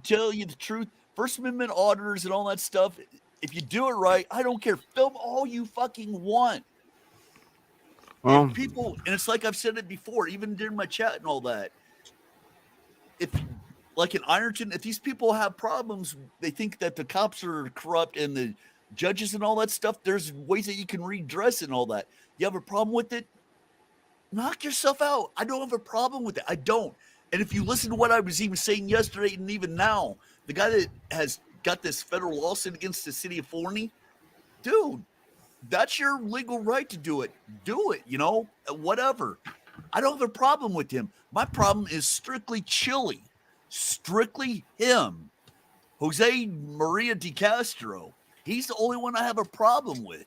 Tell you the truth, First Amendment auditors and all that stuff, if you do it right, I don't care. Film all you fucking want. If Oh, people, and it's like I've said it before, even during my chat and all that, if like in Ironton, if these people have problems, they think that the cops are corrupt and the judges and all that stuff, there's ways that you can redress and all that. You have a problem with it? Knock yourself out. I don't have a problem with it. I don't. And if you listen to what I was even saying yesterday and even now, the guy that has got this federal lawsuit against the city of Forney, dude, that's your legal right to do it. Do it, whatever. I don't have a problem with him. My problem is strictly Chili, strictly him, Jose Maria de Castro. He's the only one I have a problem with.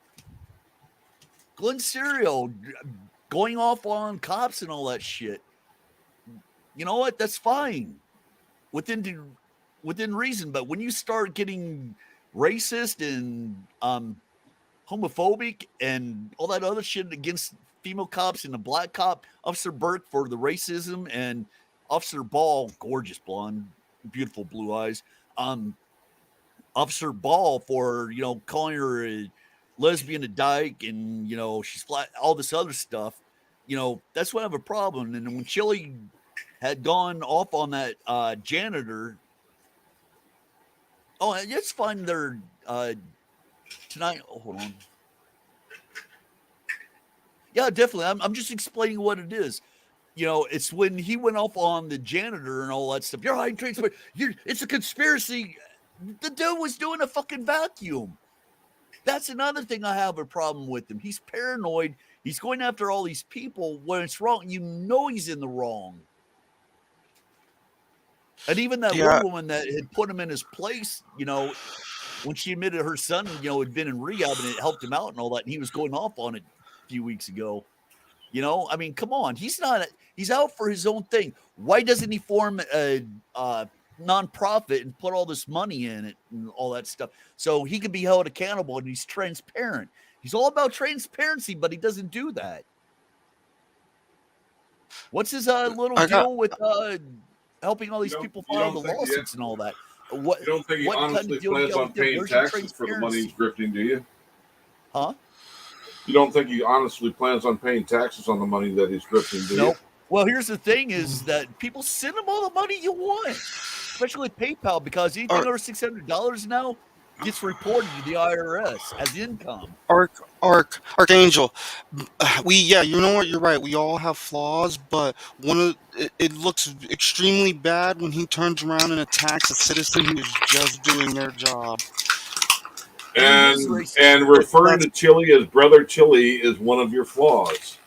Glenn Serio going off on cops and all that shit. You know what? That's fine within reason. But when you start getting racist and homophobic and all that other shit against female cops and the black cop, Officer Burke for the racism, and Officer Ball, gorgeous blonde, beautiful blue eyes, Officer Ball for calling her a lesbian, a dyke, and she's flat, all this other stuff. That's when I have a problem. And when Chili had gone off on that janitor, oh, it's fine. They're tonight. Oh, hold on. Yeah, definitely. I'm just explaining what it is. It's when he went off on the janitor and all that stuff. You're hiding trades. It's a conspiracy. The dude was doing a fucking vacuum. That's another thing I have a problem with him. He's paranoid. He's going after all these people when it's wrong. He's in the wrong. And even that yeah, one woman that had put him in his place, when she admitted her son, had been in rehab and it helped him out and all that, and he was going off on it a few weeks ago. I mean, come on. He's out for his own thing. Why doesn't he form a nonprofit and put all this money in it and all that stuff so he can be held accountable and he's transparent? He's all about transparency, but he doesn't do that. What's his little I got. deal with helping all these people file the lawsuits and all that? What you don't think he what kind honestly of deal you plans got on with them? paying Where's your taxes for the money he's transparency? grifting, do you? Huh? You don't think he honestly plans on paying taxes on the money that he's grifting, do you? Nope. Well, here's the thing: is that people send them all the money you want, especially PayPal, because anything Ar- over $600 now gets reported to the IRS as income. Archangel. You know what? You're right. We all have flaws, but it looks extremely bad when he turns around and attacks a citizen who is just doing their job. And he is And racist. referring That's to Chili as brother Chili is one of your flaws.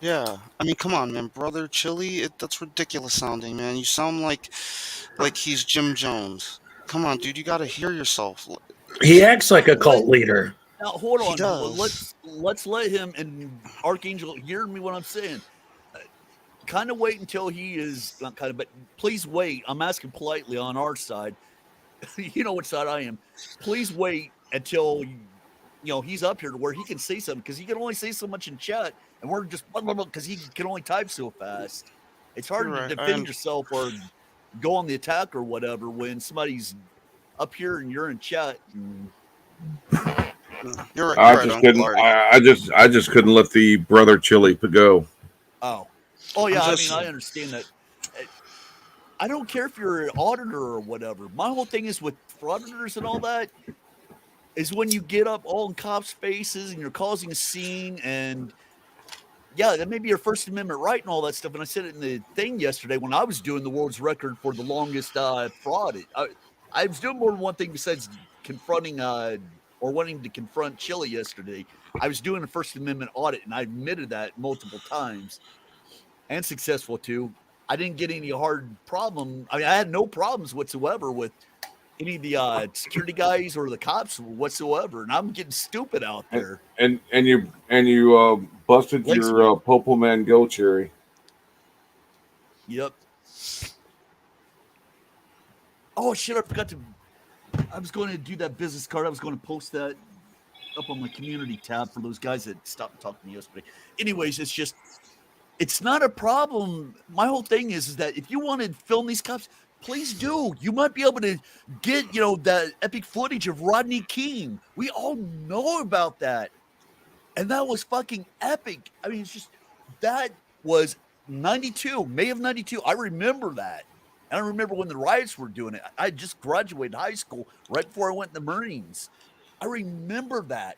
Yeah, I mean, come on, man, brother Chili. That's ridiculous sounding, man. You sound like he's Jim Jones. Come on, dude. You got to hear yourself. He acts like a Let cult leader. now hold He on. does. Let's let him and Archangel hear me what I'm saying. Kind of wait until he is not kind of, but please wait. I'm asking politely on our side. You know which side I am. Please wait until he's up here to where he can say something because he can only say so much in chat, and we're just because he can only type so fast. It's You're hard to right. defend yourself or go on the attack or whatever when somebody's up here and you're in chat. And, You're right. I You're right, just Uncle couldn't. Artie. I just couldn't let the brother Chili go. oh, oh I'm yeah. I mean, just. I understand that. I don't care if you're an auditor or whatever. My whole thing is with frauditors and all that is when you get up all in cops' faces and you're causing a scene and yeah, that may be your First Amendment right and all that stuff. And I said it in the thing yesterday when I was doing the world's record for the longest fraud. I was doing more than one thing besides confronting or wanting to confront Chile yesterday. I was doing a First Amendment audit, and I admitted that multiple times and successful too. I didn't get any hard problem. I mean, I had no problems whatsoever with any of the security guys or the cops whatsoever, and I'm getting stupid out And there. you busted Links your me. Popo Man Go Cherry. Yep. Oh shit! I forgot to. I was going to do that business card. I was going to post that up on my community tab for those guys that stopped talking to me yesterday. Anyways, it's not a problem. My whole thing is that if you want to film these cops, please do. You might be able to get that epic footage of Rodney King. We all know about that, and that was fucking epic. I mean, it's just that was 92, May of 92. I remember that. And I remember when the riots were doing it. I just graduated high school right before I went in the Marines. I remember that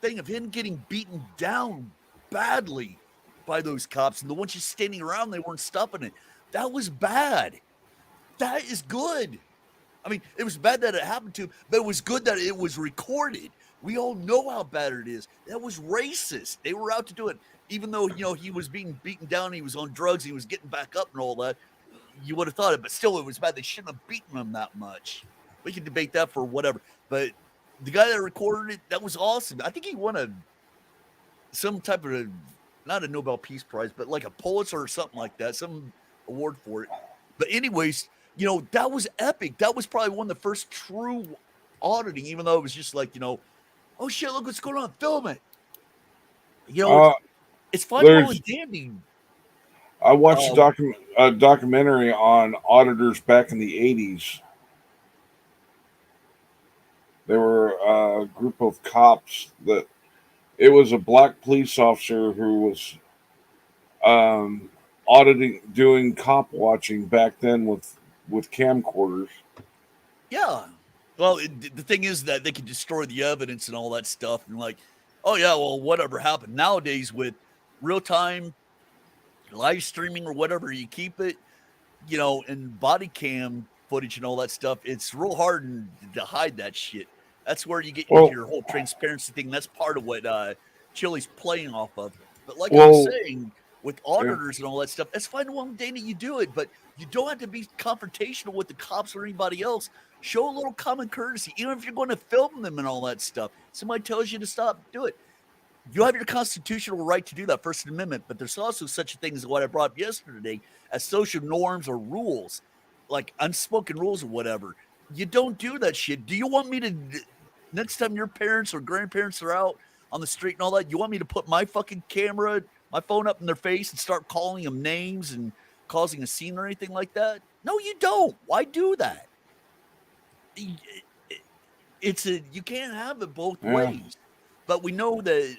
thing of him getting beaten down badly by those cops and the ones just standing around, they weren't stopping it. That was bad. That is good. I mean, it was bad that it happened to him, but it was good that it was recorded. We all know how bad it is. That was racist. They were out to do it. Even though, he was being beaten down, he was on drugs, he was getting back up and all that. You would have thought it, but still, it was bad. They shouldn't have beaten him that much. We can debate that for whatever. But the guy that recorded it, that was awesome. I think he won some type of not a Nobel Peace Prize, but like a Pulitzer or something like that, some award for it. But anyways, that was epic. That was probably one of the first true auditing, even though it was just like, oh shit, look what's going on, film it. Uh, It's fine, well there's and dandy. I watched Uh, a documentary on auditors back in the '80s. There were a group of cops that it was a black police officer who was auditing, doing cop watching back then with camcorders. yeah. Well, the thing is that they can destroy the evidence and all that stuff, and like, oh yeah, well, whatever happened nowadays with real time live streaming or whatever, you keep it, and body cam footage and all that stuff, it's real hard to hide that shit. That's where you get into Well, your whole transparency thing. That's part of what Chili's playing off of. But like I was well, saying, with yeah. auditors and all that stuff, that's fine one day that you do it, but you don't have to be confrontational with the cops or anybody else. Show a little common courtesy, even if you're going to film them and all that stuff. Somebody tells you to stop, do it. You have your constitutional right to do that, First Amendment, but there's also such a thing as what I brought up yesterday as social norms or rules, like unspoken rules or whatever. You don't do that shit. Do you want me to, next time your parents or grandparents are out on the street and all that, you want me to put my fucking camera, my phone up in their face and start calling them names and causing a scene or anything like that? No, you don't. Why do that? You can't have it both Yeah. ways. But we know that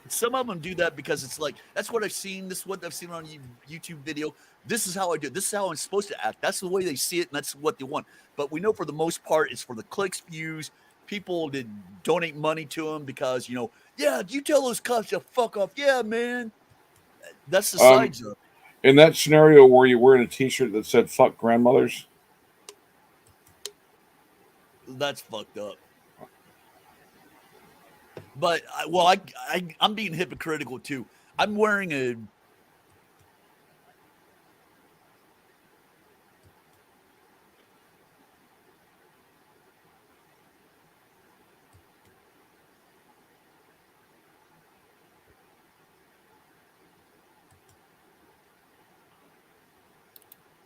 some of them do that because it's like that's what I've seen. This is what I've seen on YouTube video. This is how I do it. This is how I'm supposed to act. That's the way they see it, and that's what they want. But we know for the most part, it's for the clicks, views, people to donate money to them because yeah, you tell those cops to fuck off. Yeah, man. That's the Um, sides of it. in that scenario where you're wearing a T-shirt that said "fuck grandmothers," That's fucked up. But I'm being hypocritical too. I'm wearing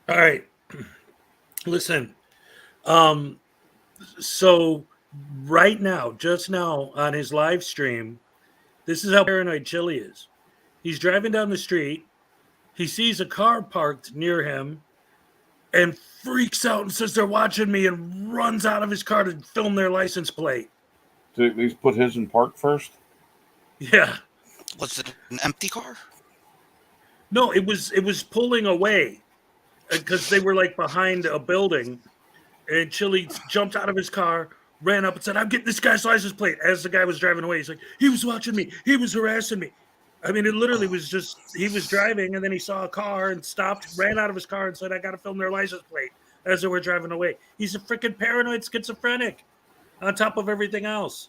All right. Listen. Um, so right now, just now on his live stream, this is how paranoid Chili is. He's driving down the street. He sees a car parked near him and freaks out and says they're watching me and runs out of his car to film their license plate. Did they put his in park first? Yeah. Was it an empty car? No, it was pulling away because they were like behind a building, and Chili jumped out of his car, ran up and said, "I'm getting this guy's license plate." As the guy was driving away, he's like, "He was watching me. He was harassing me." I mean, it literally was just he was driving and then he saw a car and stopped, ran out of his car and said, "I got to film their license plate." As they were driving away, he's a freaking paranoid schizophrenic. On top of everything else.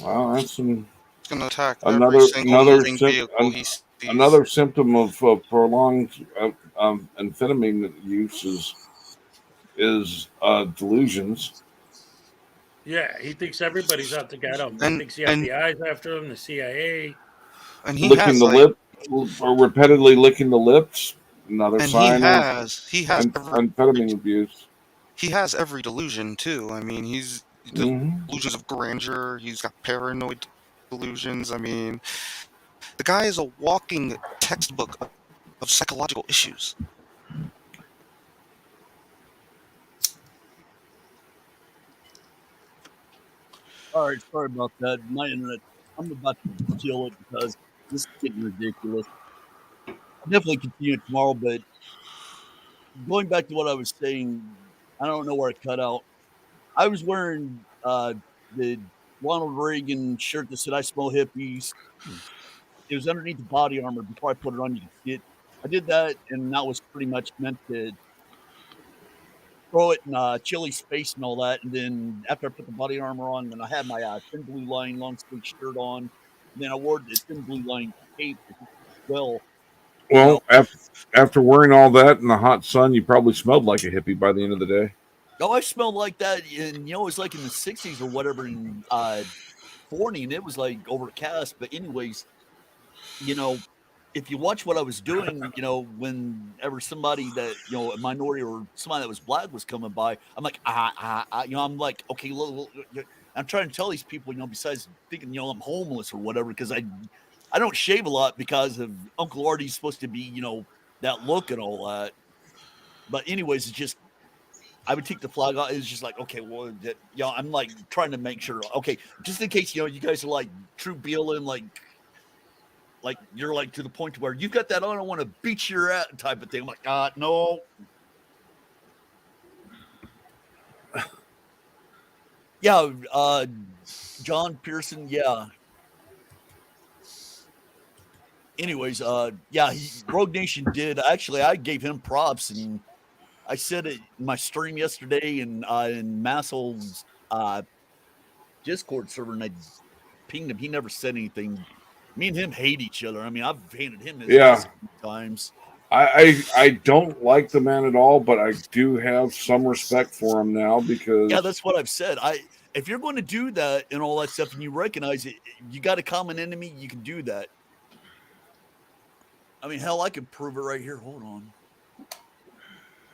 Well, that's He's gonna attack another every single another moving vehicle he sees. another symptom of prolonged amphetamine use is delusions. Yeah, he thinks everybody's out to get him. He And- thinks the and- FBI's after him, the CIA. And he Licking has the like, lip, or repeatedly licking the lips. Another and sign he has of every, amphetamine abuse. he has every delusion too. I mean, he's the Mhm. delusions of grandeur. He's got paranoid delusions. I mean, the guy is a walking textbook of psychological issues. All right, sorry about that. My internet, I'm about to kill it because this is getting ridiculous. I'll definitely continue it tomorrow, but going back to what I was saying, I don't know where I cut out. I was wearing the Ronald Reagan shirt that said "I smell hippies." It was underneath the body armor. Before I put it on, you can see it. I did that, and that was pretty much meant to throw it in Chili's face and all that. And then after I put the body armor on, then I had my thin blue line long sleeve shirt on. And then I wore the thin blue line cape as well. Well, after wearing all that in the hot sun, you probably smelled like a hippie by the end of the day. Oh, I smelled like that, and it was like in the '60s or whatever in Forney, and it was like overcast. But anyways, if you watch what I was doing, whenever somebody that a minority or somebody that was black was coming by, I'm like, I'm like, okay, look, I'm trying to tell these people, besides thinking, I'm homeless or whatever, because I don't shave a lot because of Uncle Artie's supposed to be, that look and all that. But anyways, it's just I would take the flag off. It's just like, okay, well, I'm like trying to make sure, okay, just in case, you guys are like true Beelan, like you're like to the point where you got that on, I want to beat your ass type of thing. I'm like, no. Yeah, John Pearson, yeah. Anyways, Rogue Nation did. Actually, I gave him props, and I said it in my stream yesterday and in Masshole's Discord server, and I pinged him. He never said anything. Me and him hate each other. I mean, I've hated him his ass a few times. I don't like the man at all, but I do have some respect for him now because that's what I've said. If you're going to do that and all that stuff, and you recognize it, you got a common enemy, you can do that. I mean, hell, I could prove it right here. Hold on.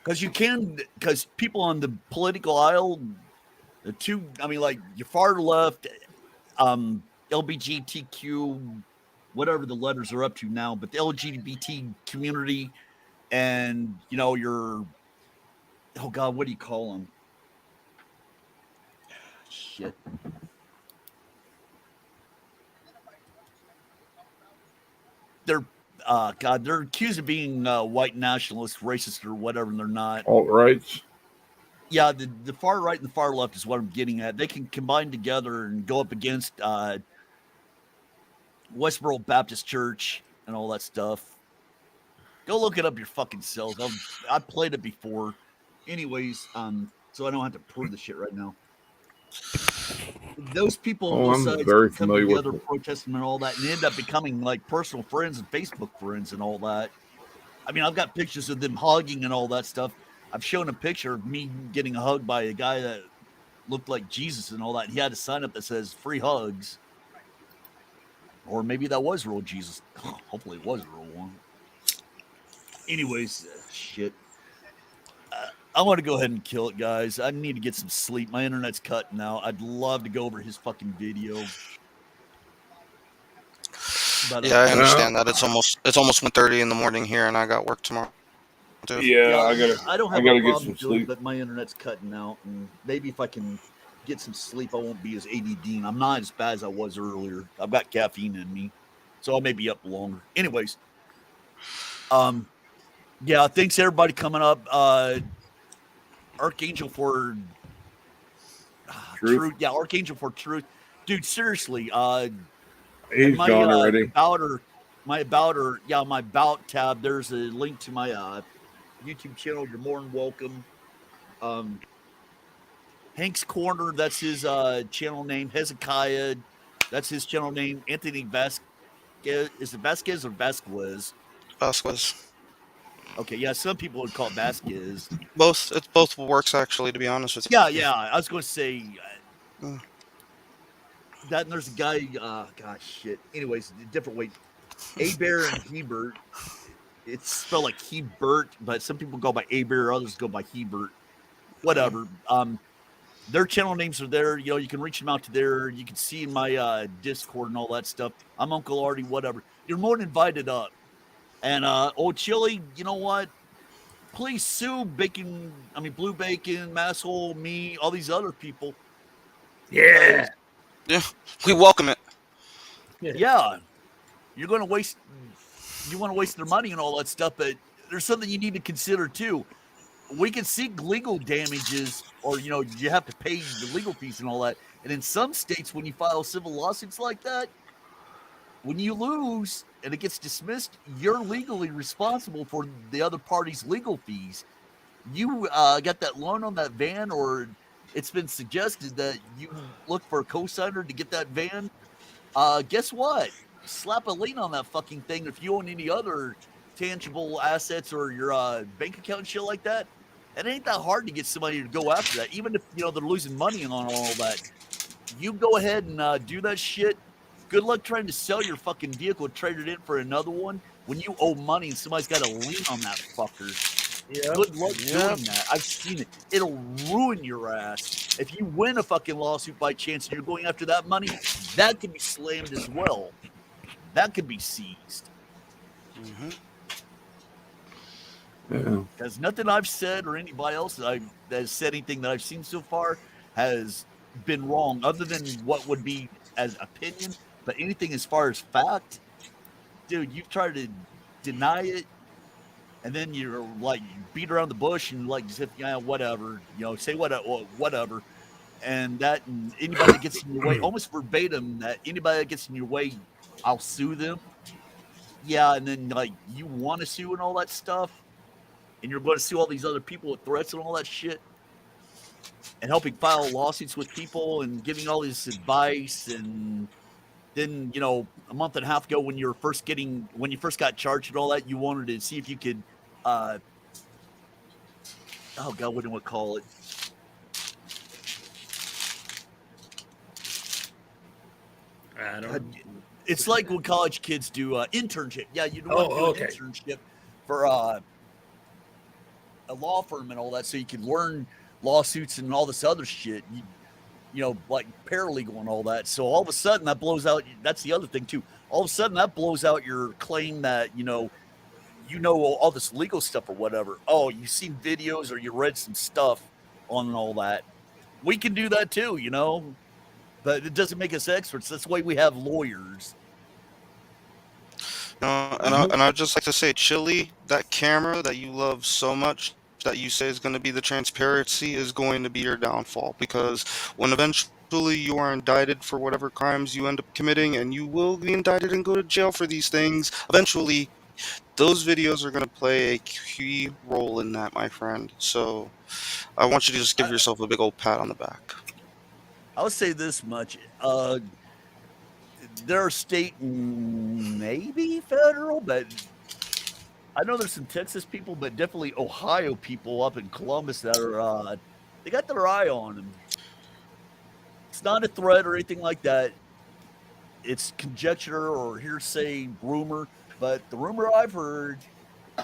Because people on the political aisle, like your far left, LGBTQ, whatever the letters are up to now, but the LGBT community and, your, oh God, what do you call them? Shit. They're accused of being white nationalist, racist, or whatever, and they're not. Alt-rights. Yeah, the far right and the far left is what I'm getting at. They can combine together and go up against Westboro Baptist Church and all that stuff. Go look it up your fucking selves. I've played it before. Anyways, so I don't have to prove the shit right now. Those people on both sides very come familiar together, with protesting and all that, and end up becoming like personal friends and Facebook friends and all that. I mean, I've got pictures of them hugging and all that stuff. I've shown a picture of me getting hugged by a guy that looked like Jesus and all that. He had a sign up that says "free hugs," or maybe that was real Jesus. Hopefully, it was a real one. Anyways, shit. I want to go ahead and kill it, guys. I need to get some sleep. My internet's cutting out. I'd love to go over his fucking video. But Yeah, I understand that. It's almost 1:30 in the morning here, and I got work tomorrow too. Yeah, I don't I have gotta a get problem some doing it, sleep. but my internet's cutting out, and maybe if I can get some sleep, I won't be as ADD. And I'm not as bad as I was earlier. I've got caffeine in me, so I may be up longer. Anyways, yeah, thanks everybody coming up. Archangel for Truth. truth, yeah, Archangel for truth, dude. Seriously, and He's gone already. my about tab. There's a link to my YouTube channel. You're more than welcome. Hank's Corner, that's his channel name. Hezekiah, that's his channel name. Anthony Vasquez, is it Vasquez or Vasquez? Vasquez. Okay, yeah, some people would call it Vasquez. Both works actually, to be honest with you. Yeah, I was going to say Mm. that. And there's a guy. Gosh, shit. Anyways, different way. Bear and Hebert. It's spelled like Hebert, but some people go by Bear, others go by Hebert. Whatever. Their channel names are there. You know, you can reach them out to there. You can see in my Discord and all that stuff. I'm Uncle Artie, whatever. You're more than invited up. And old Chili, you know what? Please sue Blue Bacon, Masshole, me, all these other people. Yeah. Yeah, we welcome it. Yeah. You're gonna waste you want to waste their money and all that stuff, but there's something you need to consider too. We can seek legal damages, or you have to pay the legal fees and all that. And in some states, when you file civil lawsuits like that, when you lose and it gets dismissed, you're legally responsible for the other party's legal fees. You got that loan on that van, or it's been suggested that you look for a cosigner to get that van. Guess what? Slap a lien on that fucking thing. If you own any other tangible assets or your bank account and shit like that, it ain't that hard to get somebody to go after that. Even if they're losing money on all that, you go ahead and do that shit. Good luck trying to sell your fucking vehicle, trade it in for another one when you owe money and somebody's got a lien on that fucker. Good luck doing that. I've seen it. It'll ruin your ass. If you win a fucking lawsuit by chance and you're going after that money, that could be slammed as well. That could be seized. Mm-hmm. Yeah. Because nothing I've said or anybody else that has said anything that I've seen so far has been wrong, other than what would be as opinion. But anything as far as fact, dude, you've tried to deny it, and then you're like beat around the bush and like just whatever, say whatever, and anybody that gets in your way, almost verbatim, that anybody that gets in your way, I'll sue them. Yeah, and then like you want to sue and all that stuff, and you're going to sue all these other people with threats and all that shit, and helping file lawsuits with people and giving all this advice. And then a month and a half ago, when you first got charged and all that, you wanted to see if you could oh god, what do we call it? I don't. It's like when college kids do internship. Yeah, you want to do an internship for a law firm and all that, so you can learn lawsuits and all this other shit. Like paralegal and all that. So all of a sudden that blows out. That's the other thing too. All of a sudden that blows out your claim that all this legal stuff or whatever. Oh, you've seen videos or you read some stuff on all that. We can do that too, but it doesn't make us experts. That's why we have lawyers. And I'd just like to say, Chili, that camera that you love so much, that you say is going to be the transparency, is going to be your downfall, because when eventually you are indicted for whatever crimes you end up committing, and you will be indicted and go to jail for these things, eventually those videos are going to play a key role in that, my friend. So I want you to just give yourself a big old pat on the back. I'll say this much. There are state and maybe federal, but I know there's some Texas people, but definitely Ohio people up in Columbus that are they got their eye on them. It's not a threat or anything like that. It's conjecture or hearsay rumor, but the rumor I've heard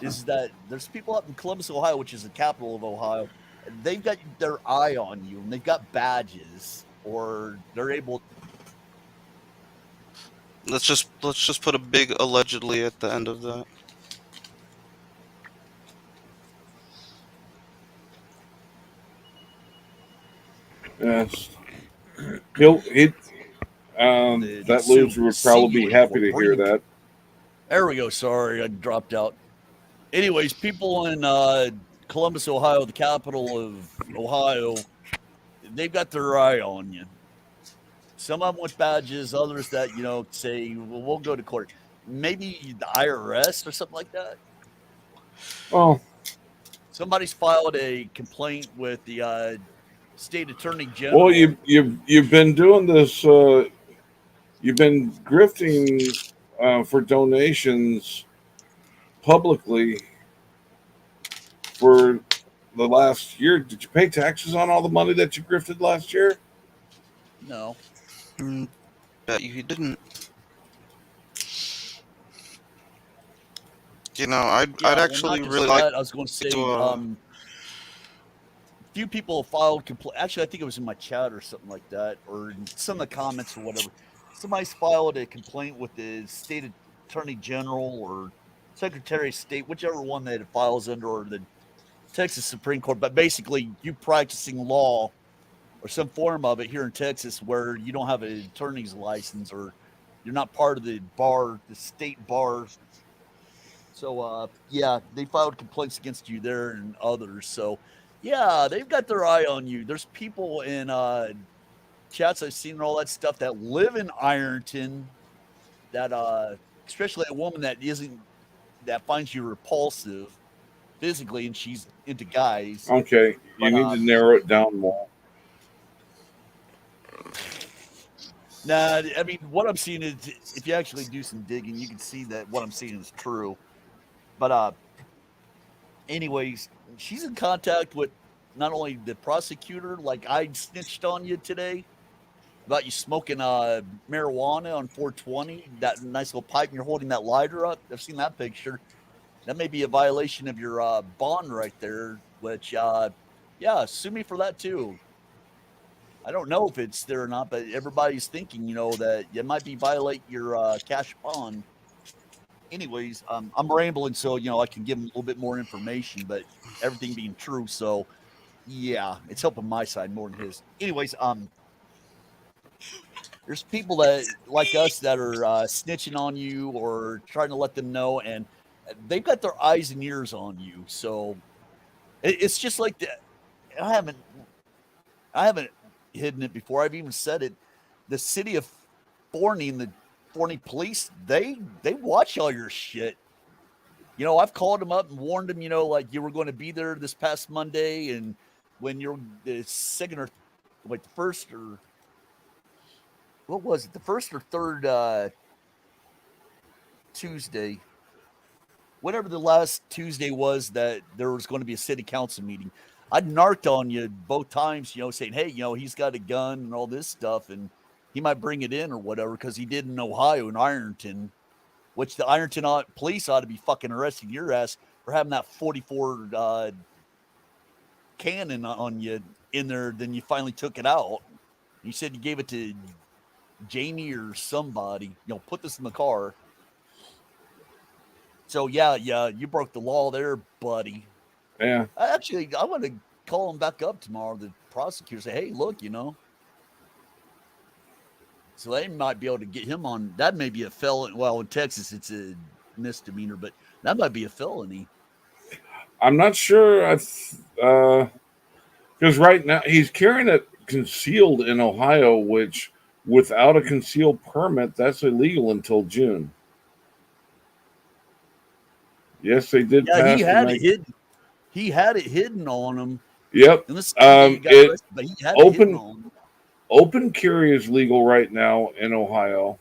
is that there's people up in Columbus, Ohio, which is the capital of Ohio. They've got their eye on you, and they've got badges, or they're able. Let's just put a big allegedly at the end of that. Yes. He that Assume loser would probably be singular happy for to hear bringing. that. There we go. Sorry, I dropped out. Anyways, people in Columbus, Ohio, the capital of Ohio, they've got their eye on you. Some of them with badges, others that say, "Well, we'll go to court." Maybe the IRS or something like that. Well, Somebody's filed a complaint with the state attorney well, general. you've been doing this. You've been grifting for donations publicly for the last year. Did you pay taxes on all the money that you grifted last year? No, Bet you didn't. I'd actually really like that. I was going to say, to. few people filed complaint. Actually, I think it was in my chat or something like that, or in some of the comments or whatever. Somebody's filed a complaint with the state attorney general or secretary of state, whichever one that it files under, or the Texas Supreme Court. But basically, you practicing law or some form of it here in Texas where you don't have an attorney's license or you're not part of the bar, the state bar. So, yeah, they filed complaints against you there and others. So, yeah, they've got their eye on you. There's people in chats I've seen and all that stuff that live in Ironton that, especially a woman that finds you repulsive physically and she's into guys. Okay, you But, need to narrow it down more. Nah, I mean, what I'm seeing is if you actually do some digging, you can see that what I'm seeing is true. But anyways, she's in contact with not only the prosecutor, like I snitched on you today about you smoking marijuana on 420, that nice little pipe, and you're holding that lighter up. I've seen that picture. That may be a violation of your bond right there, which, yeah, sue me for that too. I don't know if it's there or not, but everybody's thinking, that you might be violate your cash bond. Anyways, I'm rambling, so I can give them a little bit more information, but everything being true, so yeah, it's helping my side more than his. Anyways, there's people that like us that are snitching on you or trying to let them know, and they've got their eyes and ears on you. So it's just like I haven't hidden it before. I've even said it. The city of Forney and the Forney police, they watch all your shit. I've called them up and warned them, like you were going to be there this past Monday, and when you're the second or like the first or what was it, the first or third Tuesday, whatever the last Tuesday was that there was going to be a city council meeting. I narked on you both times, saying, hey, he's got a gun and all this stuff, and he might bring it in or whatever because he did in Ohio in Ironton, which the Ironton police ought to be fucking arresting your ass for having that 44 cannon on you in there. Then you finally took it out. You said you gave it to Jamie or somebody. Put this in the car. So yeah, you broke the law there, buddy. Yeah. I want to call him back up tomorrow. The prosecutor say, hey, look, so they might be able to get him on. That may be a felony. Well, in Texas, it's a misdemeanor, but that might be a felony. I'm not sure. Because right now he's carrying it concealed in Ohio, which without a concealed permit, that's illegal until June. Yes, they did. Yeah, pass he had it hidden. He had it hidden on him. Yep. And this got arrested, but he had it hidden on him. Open carry is legal right now in Ohio.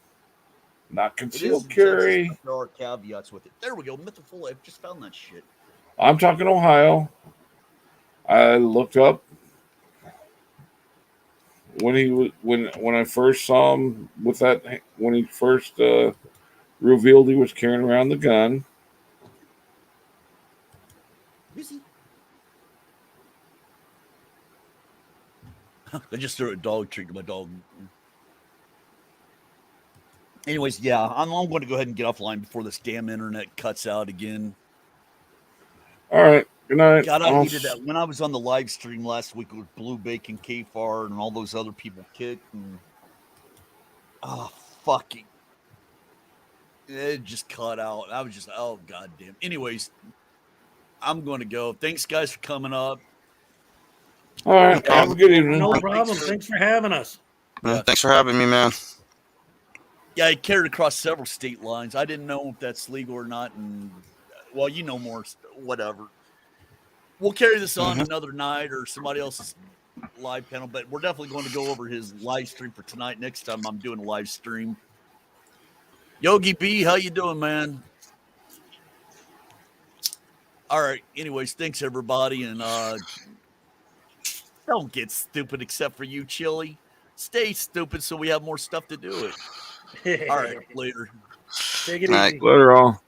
Not concealed carry. Texas, there are caveats with it. There we go. Mythical. I just found that shit. I'm talking Ohio. I looked up when I first saw him with that, when he first revealed he was carrying around the gun. I just threw a dog treat to my dog. Anyways, yeah, I'm going to go ahead and get offline before this damn internet cuts out again. All right. Good night. God, I needed that. When I was on the live stream last week with Blue Bacon, Kfar, and all those other people kicked, and fucking, it just cut out. I was just, oh goddamn. Anyways, I'm going to go. Thanks, guys, for coming up. All right. Have a good evening. No problem. Thanks for having us. Yeah. Thanks for having me, man. Yeah, I carried across several state lines. I didn't know if that's legal or not, and well, you know more. Whatever. We'll carry this on another night or somebody else's live panel, but we're definitely going to go over his live stream for tonight. Next time I'm doing a live stream. Yogi B, how you doing, man? All right. Anyways, thanks everybody, and don't get stupid except for you, Chili. Stay stupid so we have more stuff to do it. All right, later. Take it Night. easy. Later, all.